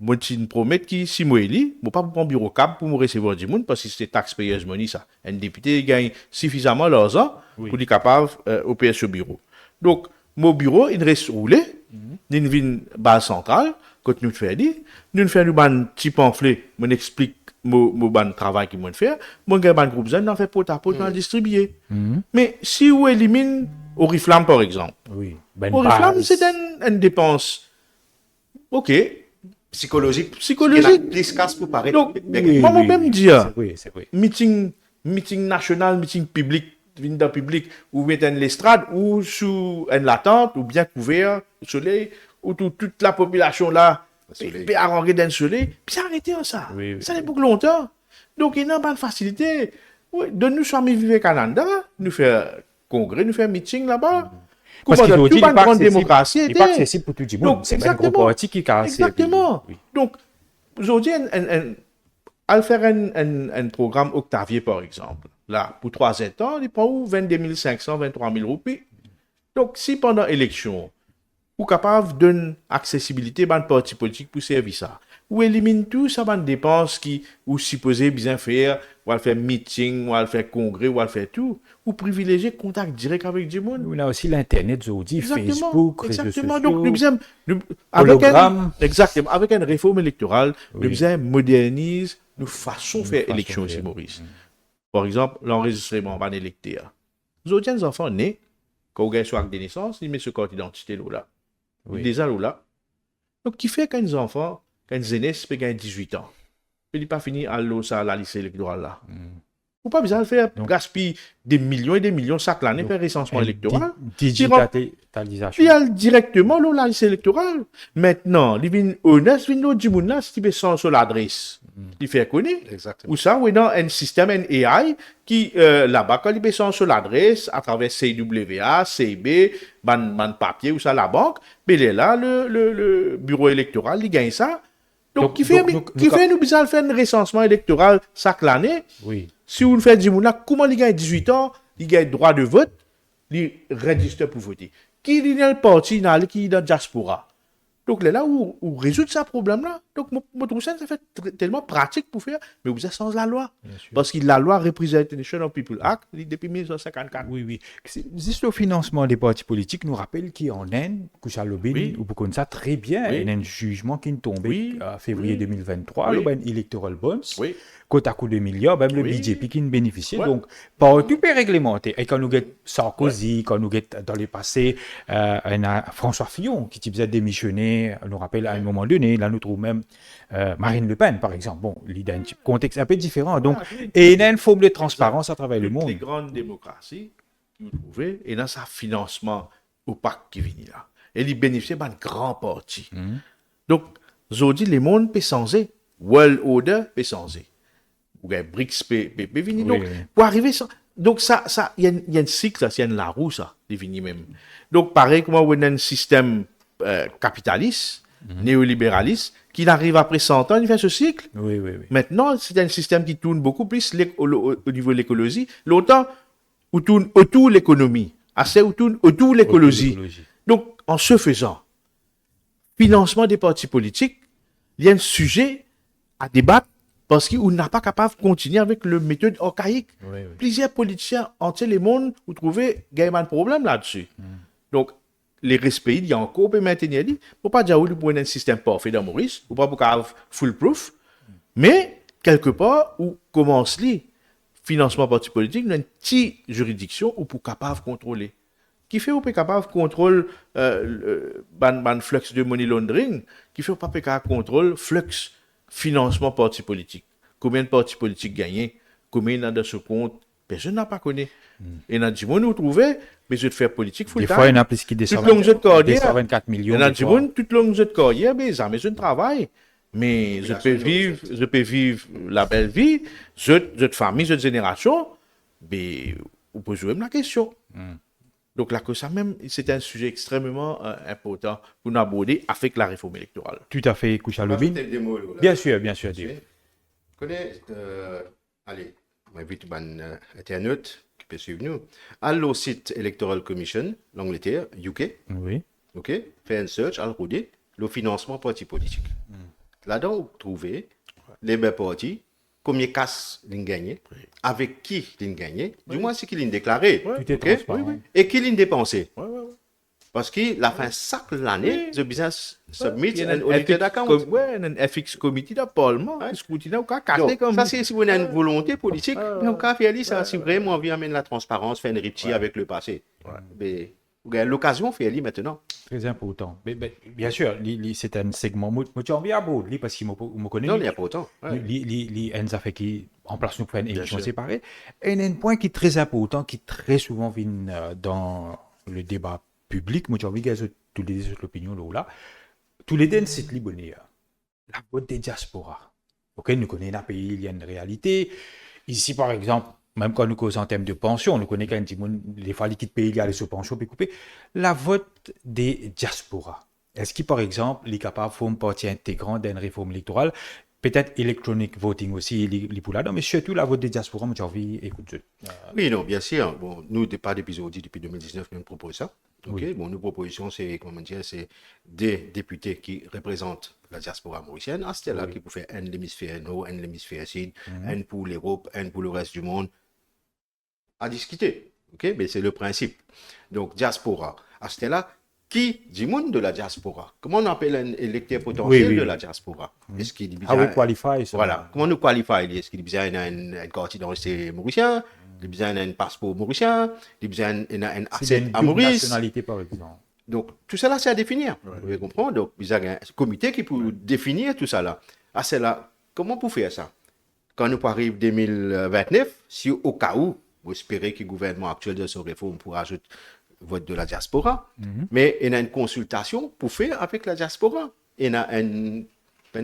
Moi, je me promets que si moi, je ne pas prendre bureau câble pour me recevoir du monde parce que c'est taxpayers money, ça. Un député gagne suffisamment l'argent pour être capable d'opérer ce bureau. Donc, mon bureau, il reste roulé, il y a une base centrale, quand nous faisons, nous faisons un petit pamphlet, on explique mon travail qu'il faut faire, moi, j'ai un groupe, on fait pot à pot, on distribuer. Mais si on élimine Oriflamme, par exemple, Oui. Ben, Oriflamme, base. c'est une dépense, ok, Psychologique. Psychologique. Il y a plus casse pour paraître. Donc, Oui, moi, oui, même oui. dire, C'est vrai. meeting national, meeting public, dans le public, ou mettre une l'estrade, ou sous une latente, ou bien couvert, au soleil, ou toute la population là, soleil. puis arranger dans le soleil, puis arrêter ça. Oui, oui. Ça n'est pas longtemps. Donc, il n'y a pas de facilité. Oui, de nous sommes vivre au Canada, nous faire congrès, nous faire meeting là-bas. Parce qu'il faut tout dire, une grande démocratie. il n'est pas accessible pour tout le monde. Donc, C'est un gros parti qui casse. Exactement. Oui. Donc, aujourd'hui, à faire un programme Octavier, par exemple, là, pour 3 ans, il prend où 22 500, 23 000 roupies. Donc, si pendant l'élection, ou capable d'une accessibilité à un parti politique pour servir ça, ou élimine tout ça, une dépense qui, ou supposé bien faire, ou à faire meeting, ou à faire congrès, ou à faire tout, ou privilégier contact direct avec du monde. On a aussi l'Internet, aujourd'hui, Exactement. Facebook, réseaux Exactement. sociaux. Donc, nous faisons, hologramme. exactement, avec une réforme électorale, Oui. nous faisons modernise nos façons de faire façon élection de ici, faire. Maurice. Par exemple, l'enregistrement d'un électeur. Nous autres, les enfants nés, quand on gagne soit acte de naissance, ils mettent ce carte d'identité là. Oui. Déjà là. Donc, qui fait qu'un enfant, qu'un aînés, peut gagner 18 ans. Puis il n'est pas fini à la lycée électorale là. Ou pas besoin de faire gaspiller des millions et des millions chaque année pour un recensement électoral. Digitalisation. Puis il directement là, la liste électorale. Maintenant, il vient honnête, il vient du monde là, si tu veux sans sur l'adresse. Il fait connaître. Exactement. Ou ça, ou dans un système, un AI, qui là-bas, quand il sans sur l'adresse, à travers CWA, CB, ban papier, ou ça, la banque, mais il est là, le bureau électoral, il gagne ça. Donc, qui fait nous besoin de faire un recensement électoral chaque année. Oui. Si vous faites du monde là, comment il gagne 18 ans, il gagne droit de vote, il registre pour voter. Qui est dans le parti, qui est dans la diaspora. Donc là où résoudre ce problème-là. Donc, moi, trouve ça fait tellement pratique pour faire, mais vous êtes sans la loi. Parce que la loi Representation of People Act, depuis 1954. Oui, oui. Juste le financement des partis politiques nous rappelle qu'en Inde, Kouchalobin, Oui. ou pour ça très bien, Oui. il y a un jugement qui est tombé Oui. en février Oui. 2023, Oui. le ben electoral bonds, Oui. côte à coup de milliards, même le Oui. BJP qui ne bénéficie. Ouais. Donc, partout est réglementé. Et quand nous guettons Sarkozy, quand nous guettons dans les passés, François Fillon, qui faisait démissionner, on nous rappelle à un moment donné, là nous trouvons même Marine Le Pen, par exemple. Bon, il y a un contexte un peu différent. Donc, et il y a une forme de transparence à travers le Toutes monde. les grandes démocraties que vous trouvez, et dans sa financement opaque qui vient là. Et il bénéficie d'un grand parti. Donc, aujourd'hui, le monde peut changer. World Order peut changer. Ou bien BRICS peut venir. Donc, Oui. pour arriver ça. Donc, il y a un cycle, il y a une la roue, ça, qui vient même. Donc, pareil, comme on a un système capitaliste, néolibéraliste, qui arrive après 100 ans, il fait ce cycle. Oui, oui, oui. Maintenant, c'est un système qui tourne beaucoup plus au niveau de l'écologie. Longtemps, où tourne autour de l'économie. Assez où tourne autour de l'écologie. l'écologie. Donc, en ce faisant, financement des partis politiques, il y a un sujet à débattre parce qu'on n'a pas capable de continuer avec le méthode archaïque. Oui, oui. Plusieurs politiciens entiers le monde, vous trouvez, il y a un problème là-dessus. Donc, les respects, il y a encore peut maintenir. Pour pas dire oui, pour un système parfait dans Maurice, ou pas pour avoir foolproof, mais quelque part où commence les financement parti politique, dans une petite juridiction où pour capable de contrôler. Qui fait ou pas capable de contrôler ban flux de money laundering, qui fait ou pas capable de contrôler flux financement parti politique. Combien de partis politiques gagnent, combien il y a dans ce compte, personne n'a pas connu. Et dans le monde, nous trouvons, mais je faire politique full Des time. fois, il y en a plus qui descendent Toute longue de carrière. 24 millions. Et dans des le fois. monde, toute longue de carrière, mais ça, mais je travaille. Mais je peux vivre la belle vie, je famille, je génération, mais vous posez même la question. Donc là, que ça même, c'est un sujet extrêmement important pour nous aborder avec la réforme électorale. Tout à fait, Kouchalobin. Des mots, là. Bien sûr, Dieu. Tu connais, allez, m'invite un internaute qui peut suivre nous. Allez au site Electoral Commission, l'Angleterre, UK, Oui. ok, fait un search, allez regarder le financement parti politique. Là-dedans, vous trouvez les mêmes partis, combien de casse ils ont gagné, avec qui ils ont gagné, du moins c'est qu'ils ont déclaré, Tout est ok, transparent. et qui ils ont dépensé. Ouais. Parce que la fin chaque l'année, the business submit Il y a an audited account. un FX committee de Parlement, un scrutin, ou qu'à casser Donc, comme ça, c'est si vous avez une volonté politique, mais au cas faire ça, si vraiment envie d'amener la transparence, faire une rupture avec le passé. Mais vous avez l'occasion de faire maintenant. Très important. Mais, bien sûr, c'est un segment. Moi, j'ai envie à bout, parce qu'il me connaît. Non, il n'y a pas autant. Ouais. Il a fait qui en place nous faire une émission sûr. séparée. Et il y a un point qui est très important, qui très souvent vient dans le débat public. Moi, j'ai envie de tous les autres opinions là. Tous les deux, c'est libonné. La vote des diaspora. Ok, nous connaissons un pays, il y a une réalité. Ici, par exemple, même quand nous causons en termes de pension, nous connaissons quand même les fois liquide pays, il y a les sous-pensions, puis couper. La vote des diaspora. Est-ce qu'il, par exemple, est capable de faire une partie intégrante d'une réforme électorale? Peut-être electronic voting aussi, les pour là-dedans, mais surtout la vote des diaspora, moi j'ai envie d'écouter. Oui, non, bien sûr. Bon, nous, pas d'épisode depuis 2019, nous proposons ça. Ok. Oui. Bon, nos propositions, c'est, comment dire, c'est des députés qui représentent la diaspora mauricienne. À ce là qui peut faire un l'hémisphère nord, un l'hémisphère sud, un pour l'Europe, un pour le reste du monde, à discuter. Ok, mais c'est le principe. Donc, diaspora. À ce là qui du monde de la diaspora? Comment on appelle un électeur potentiel Oui. de la diaspora? Est-ce qu'il How we qualify ça? Voilà. Comment nous qualifie? Est-ce qu'il a besoin d'un carte d'identité mauricien? Il a besoin d'un passeport mauricien? Il a besoin d'un C'est asset une à double Maurice? nationalité, par exemple. Donc, tout ça là, c'est à définir. Vous comprenez? Donc, il y a un comité qui peut définir tout ça là. À cela, comment pour faire ça? Quand nous arrivons 2029, si au cas où, vous espérez que le gouvernement actuel de son réforme pour ajouter vote de la diaspora, mais il y a une consultation pour faire avec la diaspora. Il y a une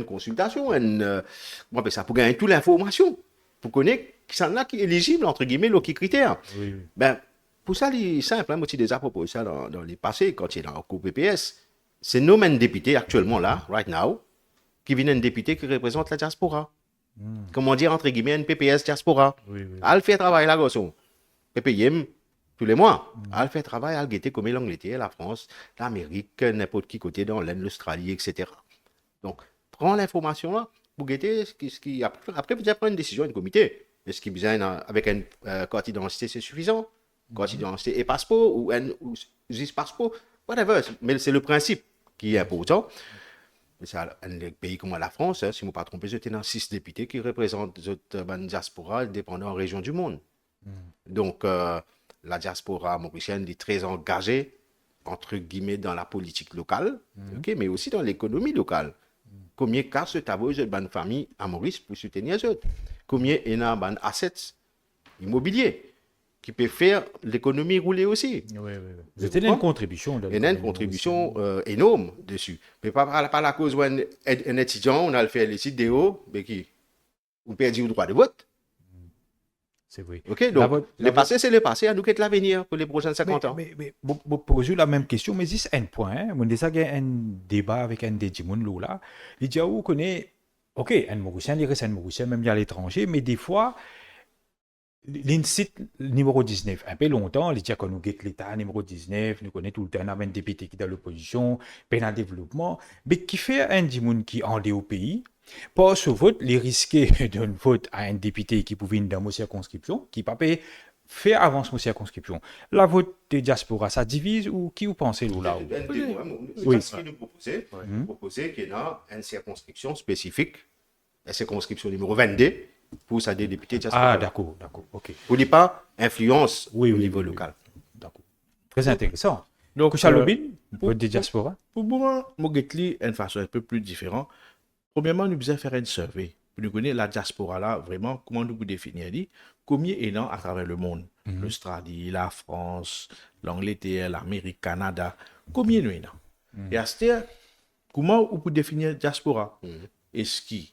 consultation, comment on appelle ça, pour gagner toute l'information, pour connaître qui sont là qui est éligible, entre guillemets, les critères. Oui. Ben, pour ça, c'est simple, moi, j'ai déjà proposé ça dans les passés, quand il est dans le cours PPS. C'est nos mêmes députés actuellement là, right now, qui viennent un député qui représente la diaspora. Comment dire, entre guillemets, un PPS diaspora. Oui. Elle fait travail là, garçon. PPM, tous les mois. Elle fait travail, elle guette comme l'Angleterre, la France, l'Amérique, n'importe qui côté dans l'Inde, l'Australie, etc. Donc, prends l'information là, pour guetter ce qui après, vous prendre une décision, un comité. Est-ce qu'il besoin avec une carte d'identité, c'est suffisant? Carte d'identité et passeport, ou juste passeport, whatever. Mais c'est le principe qui est important. Mais ça, un pays comme la France, si je ne me pas trompé, j'étais dans 6 députés qui représentent les diaspora dépendant en région du monde. Donc, la diaspora mauricienne est très engagée, entre guillemets, dans la politique locale, ok, mais aussi dans l'économie locale. Combien de cas se travaillent de famille à Maurice pour soutenir les autres? Combien il y a des assets immobiliers qui peuvent faire l'économie rouler aussi? Oui. C'était une contribution. Il y a une contribution énorme dessus. Mais pas la cause où un étudiant, on a le fait les sites DO, mais qui on perd le droit de vote. C'est vrai. Ok, donc le passé, c'est le passé, à nous qu'être l'avenir pour les prochaines 50 ans. Mais vous posez la même question, mais c'est un point. Hein. On a déjà un débat avec un des Jimoun là. Il dit, vous connaissez, ok, un Mauricien, il reste un Mauricien, même à l'étranger, mais des fois, l'insite numéro 19, un peu longtemps, il dit qu'on nous guette l'État numéro 19, nous connaissons tout le temps, on a un député qui est dans l'opposition, peine en développement, mais qui fait un Jimoun qui en est au pays. Pas ce vote, les risquer d'un vote à un député qui pouvait dans ma circonscription, qui ne peut faire avancer nos circonscriptions. La vote de diaspora, ça divise ou qui vous pensez là? Oui, ce qu'il nous proposait. Nous proposait qu'il y ait une circonscription spécifique, la circonscription numéro 22, pour ça des députés diaspora. Ah, d'accord, ok. Pour ne pas influence Oui, au oui, niveau oui, local. D'accord. Très intéressant. Donc, Kouchalobin, pour- vote de diaspora? pour moi, Mogetli une façon un peu plus différente. Premièrement, nous devons faire une survey. Pour nous connaître la diaspora là, vraiment, comment nous définir dit, combien est là à travers le monde? L'Australie, la France, l'Angleterre, l'Amérique, Canada. Combien nous est là? Et à ce stade, comment on peut définir diaspora? Est-ce que,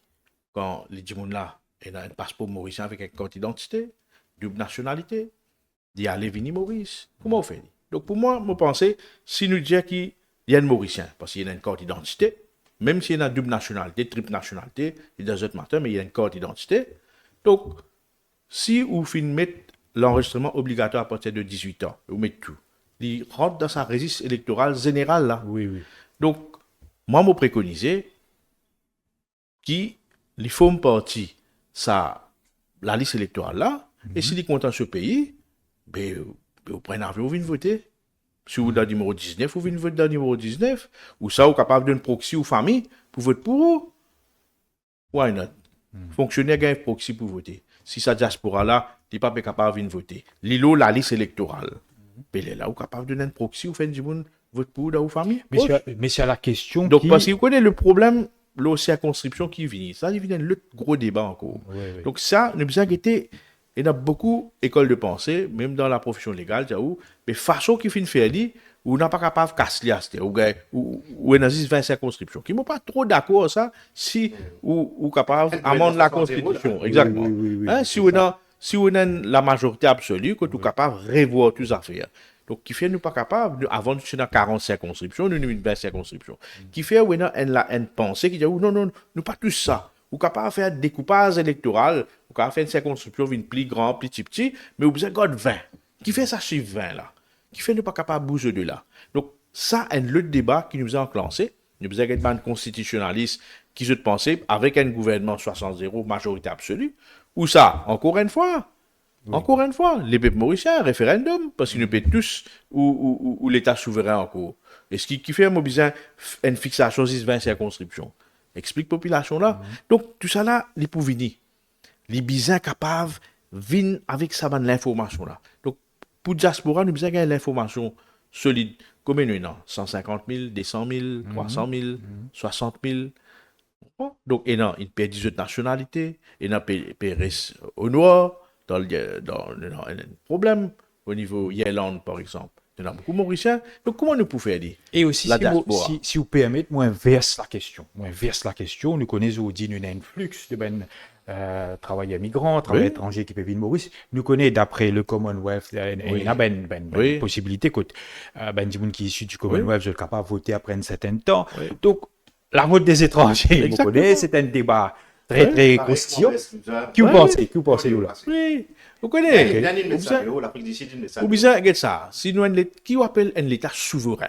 quand les gens là, ils ont un passeport mauricien avec un carte d'identité, double nationalité, d'y aller venir Maurice, comment on fait? Donc pour moi, je pense, si nous disons qu'il y a un Mauricien, parce qu'il y a une carte d'identité, même s'il y a une double nationalité, triple nationalité, il y a des autres matins, mais il y a une carte d'identité. Donc, si vous mettez l'enregistrement obligatoire à partir de 18 ans, vous mettez tout, il rentre dans sa registre électorale générale là. Oui, oui. Donc, moi, je préconise qu'il faut me partir la liste électorale là, et s'il est content de ce pays, ben, vous prenez un avion, vous venez voter. Si vous êtes dans le numéro 19, vous venez voter dans le numéro 19. Ou ça, vous êtes capable d'un proxy ou famille pour voter pour vous. Why not? Fonctionnaire gagne un proxy pour voter. Si sa diaspora là, il n'est pas capable de venir voter. Lilo, la liste électorale. Mais là, vous êtes capable de donner un proxy ou faire du monde vote pour vous dans vos familles. Mais c'est la question Donc, qui... parce que vous connaissez le problème, la circonscription qui vient. Ça, il vient le gros débat encore. Oui, oui. Donc, ça, nous besoin guetter. Il y a beaucoup d'écoles de pensée, même dans la profession légale, mais façon qui finit faire dit, ou n'a pas capable de casser ou dans 20 circonscriptions. Qui ne sont pas trop d'accord avec ça, si ou capable d'amender la Constitution. Exactement. oui, Hein, si on a la majorité absolue, que tu es capable de revoir toutes les affaires. Donc, qui fait nous pas capable, avant de dans 40 circonscriptions, nous avons 20 circonscriptions. Qui fait on a une pensée qui dit, non, non, nous pas tous ça. Ou capable de faire un découpage électoral, ou capable de faire une circonscription une plus grande, plus petit, mais vous avez 20. Qui fait ça chiffre 20 là? Qui fait nous pas capable de bouger de là? Donc, ça, un autre débat qui nous a enclenché. Nous avons un constitutionnaliste qui se pensait avec un gouvernement 60-0, majorité absolue. Ou ça, encore une fois, les peuples mauriciens, référendum, parce qu'ils nous paient tous, ou l'État souverain encore. Et ce qui fait besoin une fixation 6-20 circonscriptions. Explique la population là. Donc, tout ça là, les pour venir. Les bizarres capables viennent avec ça, l'information là. Donc, pour diaspora, nous avons l'information solide. Combien nous avons? 150 000, 200 000, 300 000, 60 000. Donc, il y a une paix 18 nationalités, il y a PRS au noir, dans un problème au niveau Irlande, par exemple. Il y en a beaucoup de Mauriciens. Donc, comment nous pouvons faire dire? Et aussi, La si vous, diaspora. si vous permettez, moi, inverse la question. Nous connaissons aujourd'hui nous avons un flux de travailleurs migrants, travailleurs étrangers qui peuvent venir Maurice. Nous connaissons, d'après le Commonwealth, il y a une possibilité que des gens qui sont issus du Commonwealth sont capables de voter après un certain temps. Oui. Donc, la vote des étrangers, vous Exactement. connaissez, c'est un débat très, très croustillant. Qui vous pensez, nous, là? Oui, vous connaissez. L'Afrique du Sud, une Vous besoin de ça. Si nous avons qui appelle un État souverain.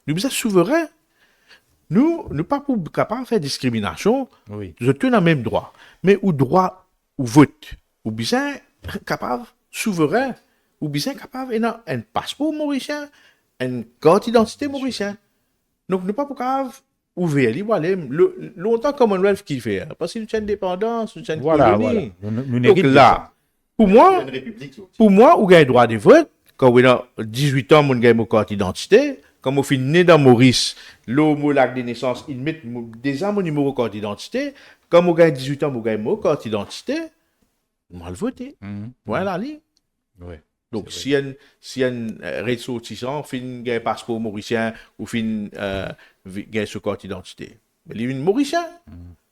Nous sommes souverains. Nous ne pas capables de faire discrimination. Oui. Nous avons le même droit. Mais au droit au vote, vous besoin capable souverain. Vous besoin capable d'avoir un passeport mauricien, une carte d'identité mauricien. Donc nous ne pas capable ouvrir longtemps Commonwealth qui fait. Parce que nous avons une dépendance, nous avons une Voilà. colonie. Nous Donc là, pour moi, vous avez le droit de vote. Quand vous avez 18 ans, vous avez une carte d'identité. Quand vous êtes né dans Maurice, l'homme l'acte de naissance, ils mettent déjà mon numéro de carte d'identité. Quand vous avez 18 ans, vous avez une carte d'identité. Vous allez voter. Voilà, allez. Oui. Donc, si y a un ressortissant, fin un passeport mauricien ou fin gagne ce carte d'identité, mais il est mauricien.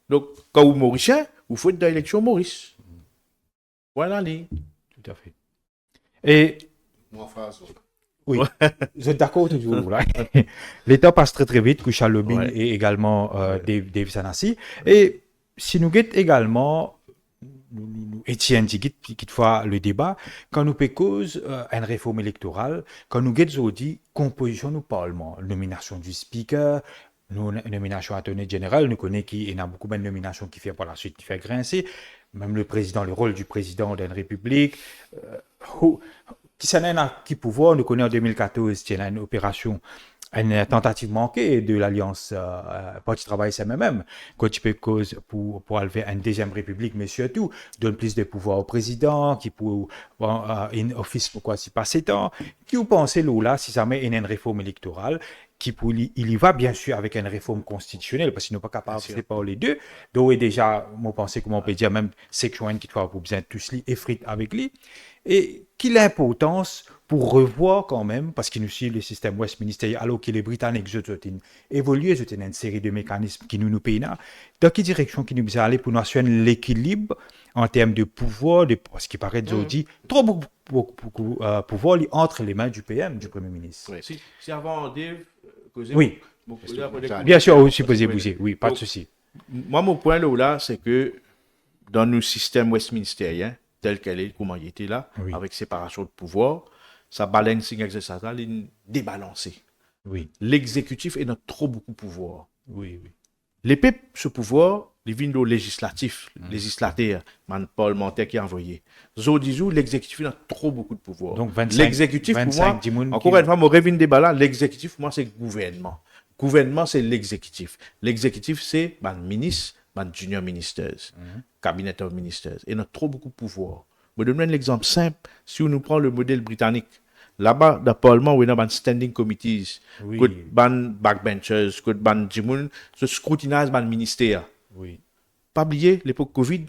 Donc, quand vous êtes mauricien, vous faites de l'élection Maurice. Voilà, allez. Tout à fait. Et Moi, phrase. oui, vous êtes d'accord toujours là. L'État passe très très vite, Kouchal Lobin Ouais. et également Dave Sanassi. Et si nous guettons également, Étienne dit fois le débat, quand nous cause une réforme électorale, quand nous guettons aujourd'hui composition du Parlement, nomination du speaker, Nous, nomination attorney général, nous connaissons qu'il y a beaucoup de nominations qui fait par la suite, qui fait grincer. Même le président, le rôle du président d'une république. Qui s'en est qui pouvoir, nous connaissons en 2014, il y a une opération, une tentative manquée de l'Alliance Parti Travail CMM, quand tu peux cause pour enlever une deuxième république, mais surtout, donne plus de pouvoir au président, qui pour un office pour quoi s'y passer temps, qui vous pensez là, si ça met une réforme électorale, qui pour il y va bien sûr avec une réforme constitutionnelle, parce qu'ils n'ont pas capable de séparer les deux. Donc, déjà, moi, pensez comment on peut dire, même section 1 qui doit pour bien tous les effrites avec lui. Et quelle l'importance pour revoir quand même, parce qu'il nous suit le système Westminster, alors que les Britanniques ont évolué, ils ont une série de mécanismes qui nous payent là, dans quelle direction qui nous a allé pour nous assurer l'équilibre en termes de pouvoir, ce qui paraît dit, trop beaucoup pouvoir entre les mains du PM, du Premier ministre. Oui. Si avant Dave, oui, bien sûr, vous supposez bouger, oui, pas de souci. Moi, mon point là, c'est que dans nos systèmes westminstériens, tel qu'elle est, comment il était là, oui. avec séparation de pouvoir, ça balancing exercice est débalancé. Oui. L'exécutif est dans trop beaucoup de pouvoir. Oui, oui. Les peuples, ce pouvoir, les vignes législatifs, législataires, man parlementaire qui a envoyé. Zodizou, l'exécutif a trop beaucoup de pouvoir. Donc 25, l'exécutif, 25 pour moi, encore une fois, mon revine débat là, l'exécutif, pour moi, c'est le gouvernement. Gouvernement, c'est l'exécutif. L'exécutif, c'est le ministre, le junior ministers, cabinet of ministers. Et il a trop beaucoup de pouvoir. Je vais donner un exemple simple. Si on nous prend le modèle britannique, là-bas, dans le Parlement, on a des standing committees, oui. des backbenchers, des gens qui scrutinisent le ministère. Oui. Pas oublier, l'époque Covid,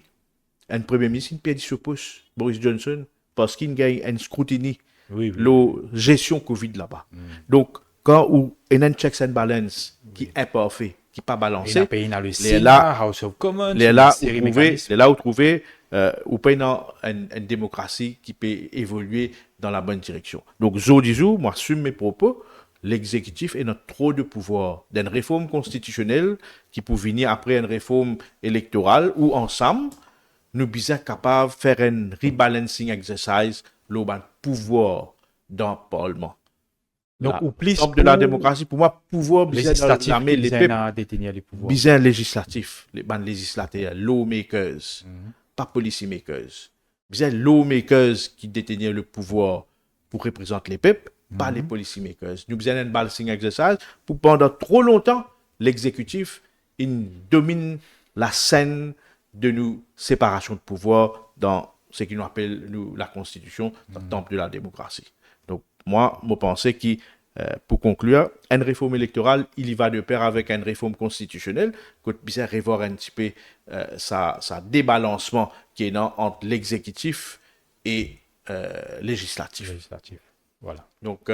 un premier ministre, il perd sur poste, Boris Johnson, parce qu'il gagne un scrutiny, la gestion Covid là-bas. Donc, quand il y a un checks and balance qui est imparfait, qui n'est pas balancé, les là, House of Commons, les là où trouver ou pas une démocratie qui peut évoluer dans la bonne direction. Donc, Zodizou, moi, j'assume mes propos, l'exécutif a trop de pouvoir. D'une réforme constitutionnelle qui peut venir après une réforme électorale ou ensemble, nous sommes capables de faire un rebalancing exercise, le pouvoir dans le Parlement. Donc, au plus de la démocratie, pour moi, pouvoir législatif, les pouvoirs. Bizarre législatif, les législateurs, lawmakers, pas policymakers. Bizarre lawmakers qui détenaient le pouvoir pour représenter les peuples, pas les policymakers. Nous avons un balancing exercise pour pendant trop longtemps, l'exécutif il domine la scène de nous séparation de pouvoir dans ce qu'on appelle la Constitution, dans le temple de la démocratie. Donc, moi, je pense que, pour conclure, une réforme électorale, il y va de pair avec une réforme constitutionnelle, qu'on puisse revoir un petit peu sa débalancement qui est entre l'exécutif et législatif. Voilà. Donc,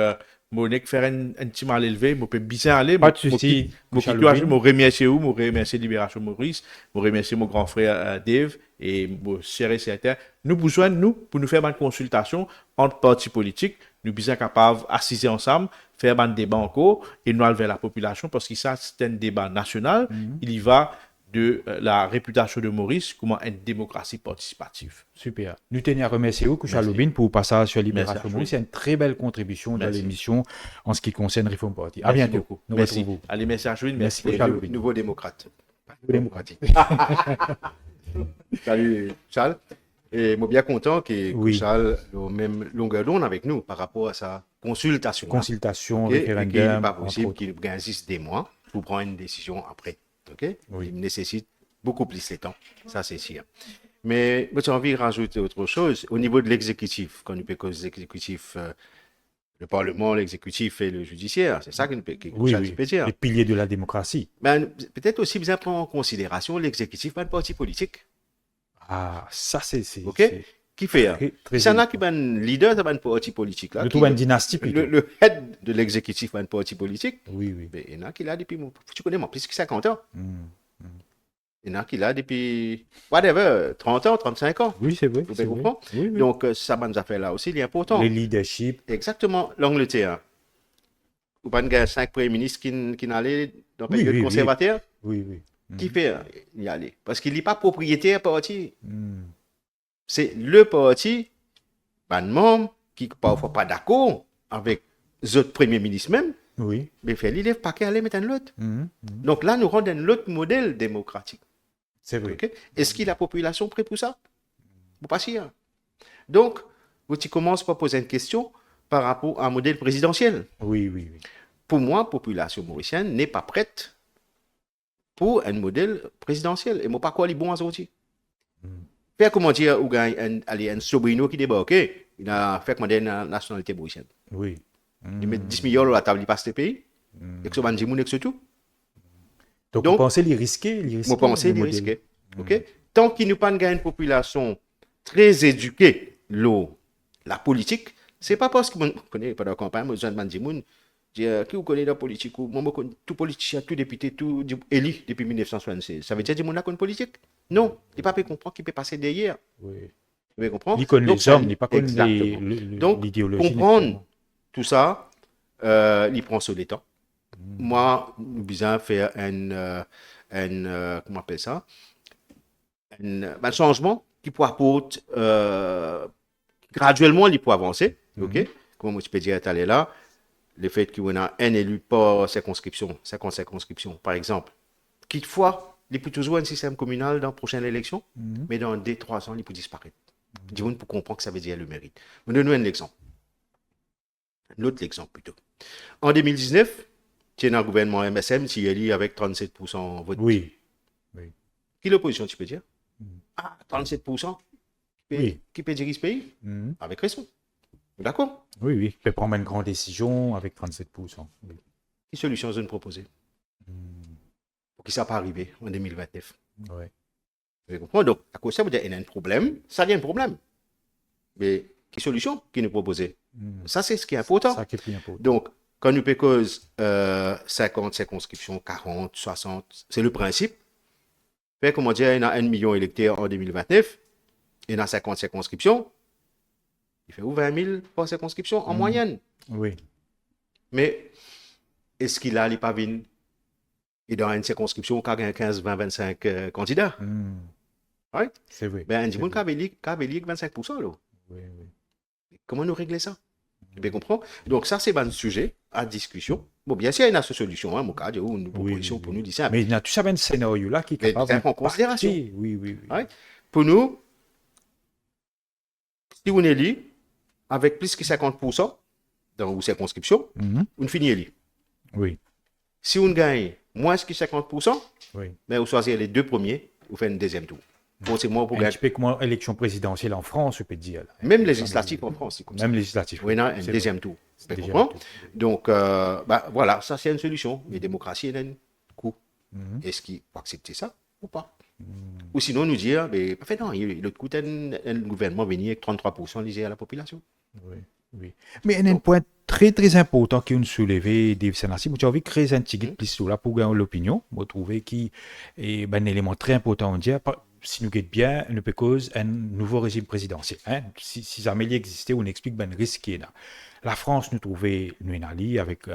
Monique faire un petit mal élevé, je peux bien aller. Pas de souci. Je remercie vous, je remercie Libération Maurice, je remercie mon grand frère Dave et mon cher certain. Nous besoin nous pour nous faire une consultation entre partis politiques, nous sommes capables d'assister ensemble, faire un débat encore et nous vers la population parce que ça c'est un débat national. Il y va de la réputation de Maurice comme une démocratie participative. Super. Nous tenons à remercier vous, Kouchalobine, pour passer sur Libération Maurice. C'est une très belle contribution dans l'émission en ce qui concerne Réforme Party. À bientôt. Beaucoup. Merci. Allez, merci à Jouine. Merci. Nouveau démocrate. Démocratique. Salut, Charles. Et moi, bien content que Charles ait la même longueur d'onde avec nous par rapport à sa consultation. Référendum. Il n'est pas possible qu'il insiste des mois pour prendre une décision après. Okay? Il nécessite beaucoup plus de temps, ça c'est sûr. Mais j'ai envie de rajouter autre chose. Au niveau de l'exécutif, quand on peut causer l'exécutif, le Parlement, l'exécutif et le judiciaire, c'est ça qu'on peut dire. Les piliers de la démocratie. Ben, peut-être aussi bien prendre en considération l'exécutif par le parti politique. Ah, ça c'est... OK? Qui fait? Il y en a qui sont leader de un parti politique. Là, je trouve une dynastie plutôt. Le head de l'exécutif d'un parti politique. Oui. Il y en a qui l'a depuis, tu connais moi, plus que 50 ans. Il y en a qui l'a depuis, 30 ans, 35 ans. Oui, c'est vrai. Vous pouvez comprendre? Oui. Donc, ça, bonnes affaires-là aussi, il est important. Le leadership. Exactement. L'Angleterre. Vous avez 5 premiers ministres qui n'allaient dans la période conservateur. Oui. Qui fait y aller? Parce qu'il n'est pas propriétaire parti. C'est le parti, un membre qui parfois pas d'accord avec les autres premiers ministres même, Oui. Mais faire l'élève paquet aller mettre un l'autre. Mhm. Donc là, nous rendons un autre modèle démocratique. C'est vrai. Ok? Est-ce que la population est prête pour ça? Vous pas sûr. Donc, tu commences par poser une question par rapport à un modèle présidentiel. Oui, oui, oui. Pour moi, la population mauricienne n'est pas prête pour un modèle présidentiel. Et moi, pas quoi les bons aujourd'hui. Faire comment dire, ou un sobrino qui débarque, il a fait commander la nationalité mauricienne. Oui. Il met 10 millions à la table, il passe le pays. Et que ce bandit moun, et que c'est tout. Donc, Donc, vous pensez les risquer, moi, penser le des modèle? risques. Ok? Tant qu'il n'y a pas une population très éduquée, la politique, c'est pas parce que je connais pas de campagne, moi, je demande moun, qui vous connaît la politique, ou moi, tout politicien, tout député, tout élu depuis 1976. Ça veut dire que moun a une politique? Non, il ne peut pas comprendre qu'il peut passer derrière. Oui. Vous pouvez comprendre? Il connaît Donc, les ça, hommes, il n'est pas connu exactement. Donc, l'idéologie. comprendre tout ça, il prend sur le temps. Moi, nous besoin faire comment on appelle ça? Un changement qui peut apporter graduellement, il peut avancer. Ok? Comme je peux dire, tu là, le fait qu'on a un élu par circonscription, 50 circonscriptions, par exemple, quelquefois, il peut toujours un système communal dans la prochaine élection, mais dans 2-3 ans, il peut disparaître. Dis-moi pour comprendre que ça veut dire le mérite. Je donne un exemple. Un autre exemple plutôt. En 2019, tu es dans le gouvernement MSM, tu es élu avec 37% vote. Oui. Qui est l'opposition, tu peux dire? Ah, 37%? Oui. Qui peut diriger ce pays? Avec raison. D'accord? Oui, oui. Il peut prendre une grande décision avec 37%. Oui. Quelle solution je ne proposer? Pour que ça ne pas arriver en 2029. Ouais. Vous comprenez? Donc, à cause de ça, vous dire qu'il y a un problème, ça devient un problème. Mais quelle solution qui nous proposer? Ça, c'est ce qui est important. Ça qui est plus important. Donc, quand nous cause 50 circonscriptions, 40, 60, c'est le principe. Fait comment dire, il y a 1 million d'électeurs en 2029, il y a 50 circonscriptions, il fait où 20 000 par circonscription en moyenne. Oui. Mais est-ce qu'il a les pavines? Et dans une circonscription, il y a 15, 20, 25 candidats. Oui? C'est vrai. Ben, un dimanche, il y a 25%. Là. Oui. Comment nous régler ça? Tu bien comprendre? Donc, ça, c'est un sujet à discussion. Bon, bien sûr, il y a une solution, hein, mon cas, ou une proposition pour nous dire ça. Mais il y a tout ça, un scénario là qui est capable de prendre en considération. Oui. Ouais. Pour nous, si on est élu avec plus que 50% dans une circonscription, on finit élu. Oui. Si on gagne moins que 50%, oui. Mais on choisit les 2 premiers, on fait un deuxième tour. Bon, c'est moi pour un gagner. petit peu comme élection présidentielle en France, je peux dire. Là. Même législative en France, c'est comme ça. Même législative. Oui, non, un deuxième tour. Donc, voilà, ça c'est une solution. Mais la démocratie, elle a un coût. Est-ce qu'il faut accepter ça ou pas? Ou sinon nous dire, mais pas fait non, il coûte un gouvernement venir avec 33% lié à la population. Oui. Mais il y a un point très très important qui est soulevé Dave Senassi. J'ai envie de créer un petit plus là pour gagner l'opinion. Je trouve qui est un élément très important à dire. Si nous guettons bien, nous peut cause un nouveau régime présidentiel. Hein? Si jamais il existait, on explique ben risque qui est là. La France nous trouvait nous alliés avec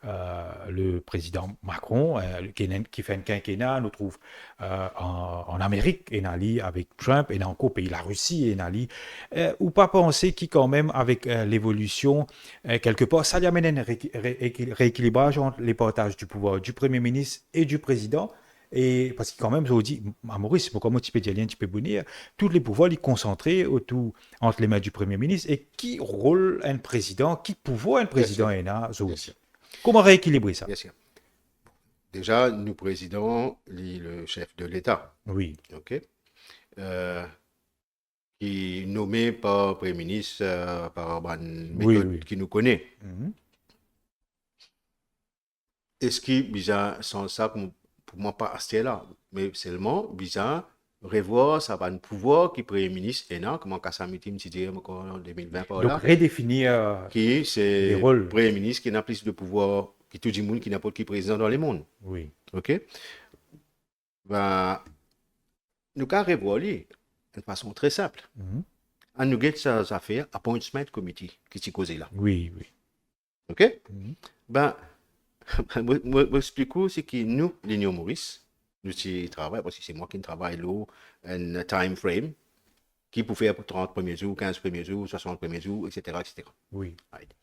le président Macron qui fait un quinquennat. Nous trouve en Amérique un allié avec Trump et encore pays la Russie un allié. Ou pas penser qui quand même avec l'évolution quelque part ça y amène un rééquilibrage entre les partages du pouvoir du premier ministre et du président. Et parce que quand même, je vous dis, à Maurice, comme tu peux dire, tu peux bonir, tous les pouvoirs les concentrer autour entre les mains du Premier ministre et qui rôle un président, qui pouvoir un président est là, comment rééquilibrer ça? Bien sûr. Déjà, nous présidents, le chef de l'État. Oui. OK. Qui est nommé par le Premier ministre, par une méthode qui nous connaît. Est-ce qu'il y a sans ça pour moi, pas à là, mais seulement, bizarre, revoir, ça va un pouvoir qui Premier ministre est là, comment Kassamiti me dit en 2020 par là. Donc, redéfinir qui c'est les rôles. Premier ministre qui n'a plus de pouvoir, qui tout le monde, qui n'a pas de président dans le monde. Oui. OK? Ben, nous avons revoir lui, de façon très simple. On nous get ça affaire, appointment committee, qui s'y causé là. Oui. OK? Ben, moi, explique c'est que nous, l'Union Maurice, nous travaillons, parce que c'est moi qui travaille là, un time frame, qui peut faire pour 30 premiers jours, 15 premiers jours, 60 premiers jours, etc. Oui. Right.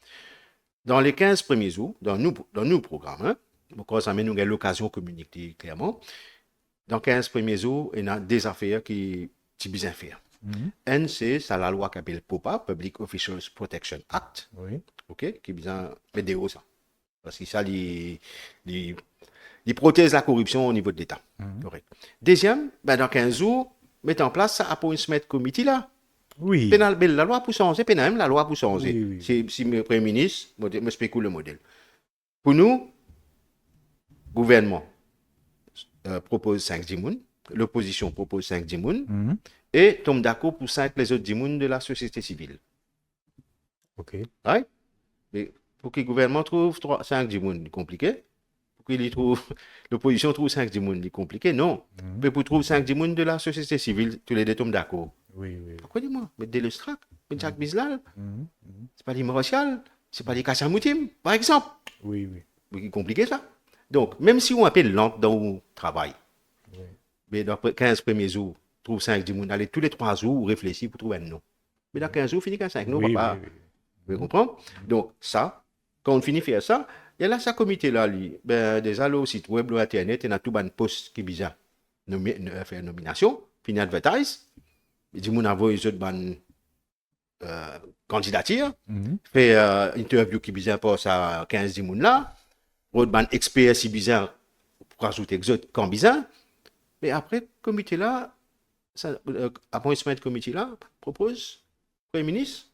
dans les 15 premiers jours, dans nos programmes, hein, encore ça nous avons l'occasion de communiquer clairement, dans 15 premiers jours, il y a des affaires qui sont bien faire. Un, c'est la loi qui s'appelle POPA, Public Officials Protection Act, Oui. ok, qui est bien météo ça. Parce que ça, il protège la corruption au niveau de l'État. Correct. Deuxième, dans 15 jours, mettre en place ça appointment committee là. Oui. Pénal, la loi pour changer, pénal, même la loi pour changer. Oui, oui. Si le Premier ministre, me spécule le modèle. Pour nous, gouvernement propose 5 dimoun, l'opposition propose 5 dimoun, et tombe d'accord pour 5 les autres dimoun de la société civile. OK. Right? Mais pour que le gouvernement trouve 5 dimoun, c'est compliqué. Pour qu'il trouve, l'opposition trouve 5 dimoun, c'est compliqué. Non. Mais pour trouver 5 dimoun de la société civile, tous les deux tombent d'accord. Oui, oui. Pourquoi dis-moi? Mais Delestrak, mais Jacques Bizlal, c'est pas les Marochal, c'est pas les Kassamoutim, par exemple. Oui, oui. C'est compliqué ça. Donc, même si on appelle lente dans le travail, mais dans les 15 premiers jours, trouve 5 du monde, allez tous les 3 jours, réfléchir pour trouver un nom. Mais dans 15 jours, finit qu'à 5 noms, Oui, papa. oui, oui. Vous comprenez? Donc, ça, quand on finit de faire ça, il y a là, ce comité-là, déjà, le site web, le Internet, il y a tout un poste qui est bizarre. Faire nomination, finit advertise, il dit, mon avou, ils ont candidature, fait interview qui est bizarre pour ça, 15 du monde là, autre ban expert si bizarre, pour rajouter les autres quand bizarre. Mais après, le comité-là, appointment de comité-là, propose, Premier ministre,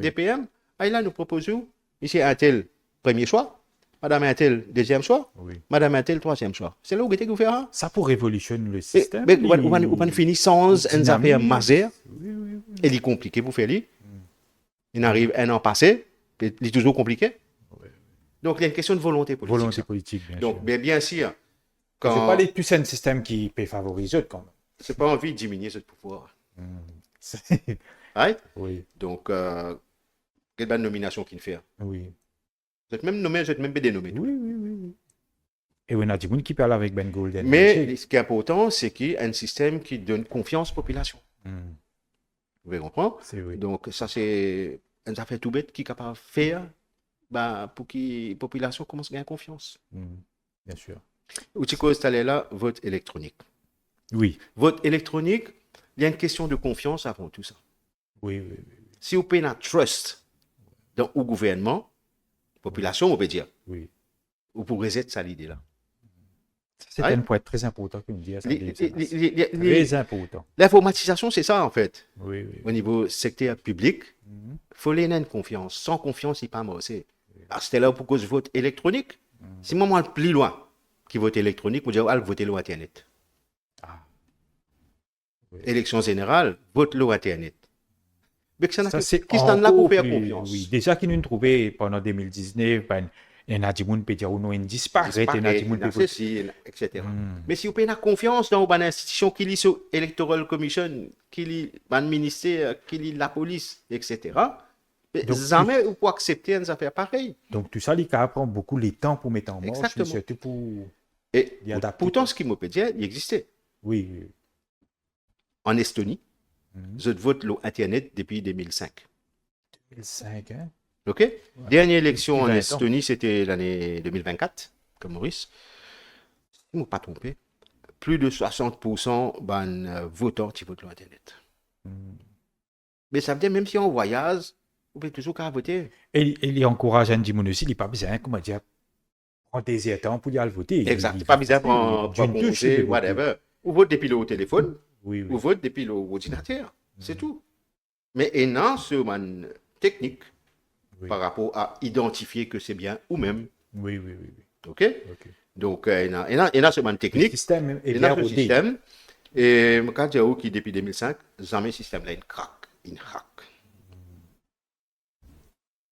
DPM, ah, là, nous proposons, ici, un tel premier choix, madame un tel deuxième choix, madame un tel troisième choix. C'est là où vous faites ça? Ça pour révolutionner le système. Mais on finit sans une affaire majeure, Oui, oui, oui. et il est compliqué pour faire. Il arrive un an passé, il est toujours compliqué. Donc, il y a une question de volonté politique. Volonté politique, bien Donc, sûr. bien sûr, C'est quand pas les plus sains systèmes qui peut favoriser quand même. c'est pas envie de diminuer ce pouvoir. C'est- Right? Oui, Donc, quelle bonne nomination qu'il fait. oui. Vous êtes même nommé, vous êtes même dénommé. Oui, oui, oui, oui. Et on a du monde qui parle avec Ben Golden. Mais ce qui est important, c'est qu'il y a un système qui donne confiance aux populations. Hmm, Vous pouvez comprendre? c'est oui. Donc, ça, c'est une affaire tout bête qui est capable de faire pour que la population commence à gagner confiance. Bien sûr. Ou tu causes là, vote électronique. Oui, Vote électronique, il y a une question de confiance avant tout ça. oui, oui, oui. Si vous payez un trust dans le gouvernement, population, on peut dire, oui. vous pourrez être ça l'idée-là. C'est Ouais. un point très important que me dit. Les- Très important. L'informatisation, c'est ça, en fait. Oui, oui. Au niveau secteur public, il faut les une confiance. Sans confiance, il n'est pas mort. C'était là pour cause de vote électronique. Si moi, le plus loin qui vote électronique, je dis, voter le Internet. Ah. Oui. Élection générale, vote le Internet. Mais que ça n'a Ça, que- c'est qui s'en a pour encore faire plus- confiance. Oui, déjà qu'ils nous trouvé pendant 2019, ben, il y en a des gens qui peuvent dire, oh non, il disparaît, il y en a des gens qui peuvent ceci, etc. Mais si vous payez la confiance dans une institution qui lit sur Electoral Commission, qui lit le ministère, qui lit la police, etc., mais Donc, jamais vous pouvez accepter une affaire pareille. Donc, tout ça, les cas prend beaucoup de temps pour mettre en marche, Exactement. surtout pour Et y adapter. pourtant, ce qui me peut dire, il existait. Oui, oui. En Estonie, je vote l'Internet depuis 2005. 2005, hein? OK? Dernière élection en Depuis 20 ans. Estonie, c'était l'année 2024, comme Maurice. Si je ne me pas trompé, plus de 60% votants qui votent l'Internet. Mais ça veut dire, même si on voyage, on peut toujours qu'à voter. Et il encourage un Dimon aussi, il n'est pas besoin, comment dire, prendre des temps pour y aller voter. Exact. Il- C'est pas bizarre pour d'une touche, congé, il whatever. Ou vote depuis le téléphone, Oui, ou oui. vote depuis l'ordinateur. C'est tout. Mais il y a ce technique Oui. par rapport à identifier que c'est bien ou même. Oui, oui, oui. oui. OK? Ok. Donc, il y a ce Le technique. système est Il y bien a ce rodé. système. Et quand il y a qui depuis 2005, jamais ce système-là, il craque. Il craque.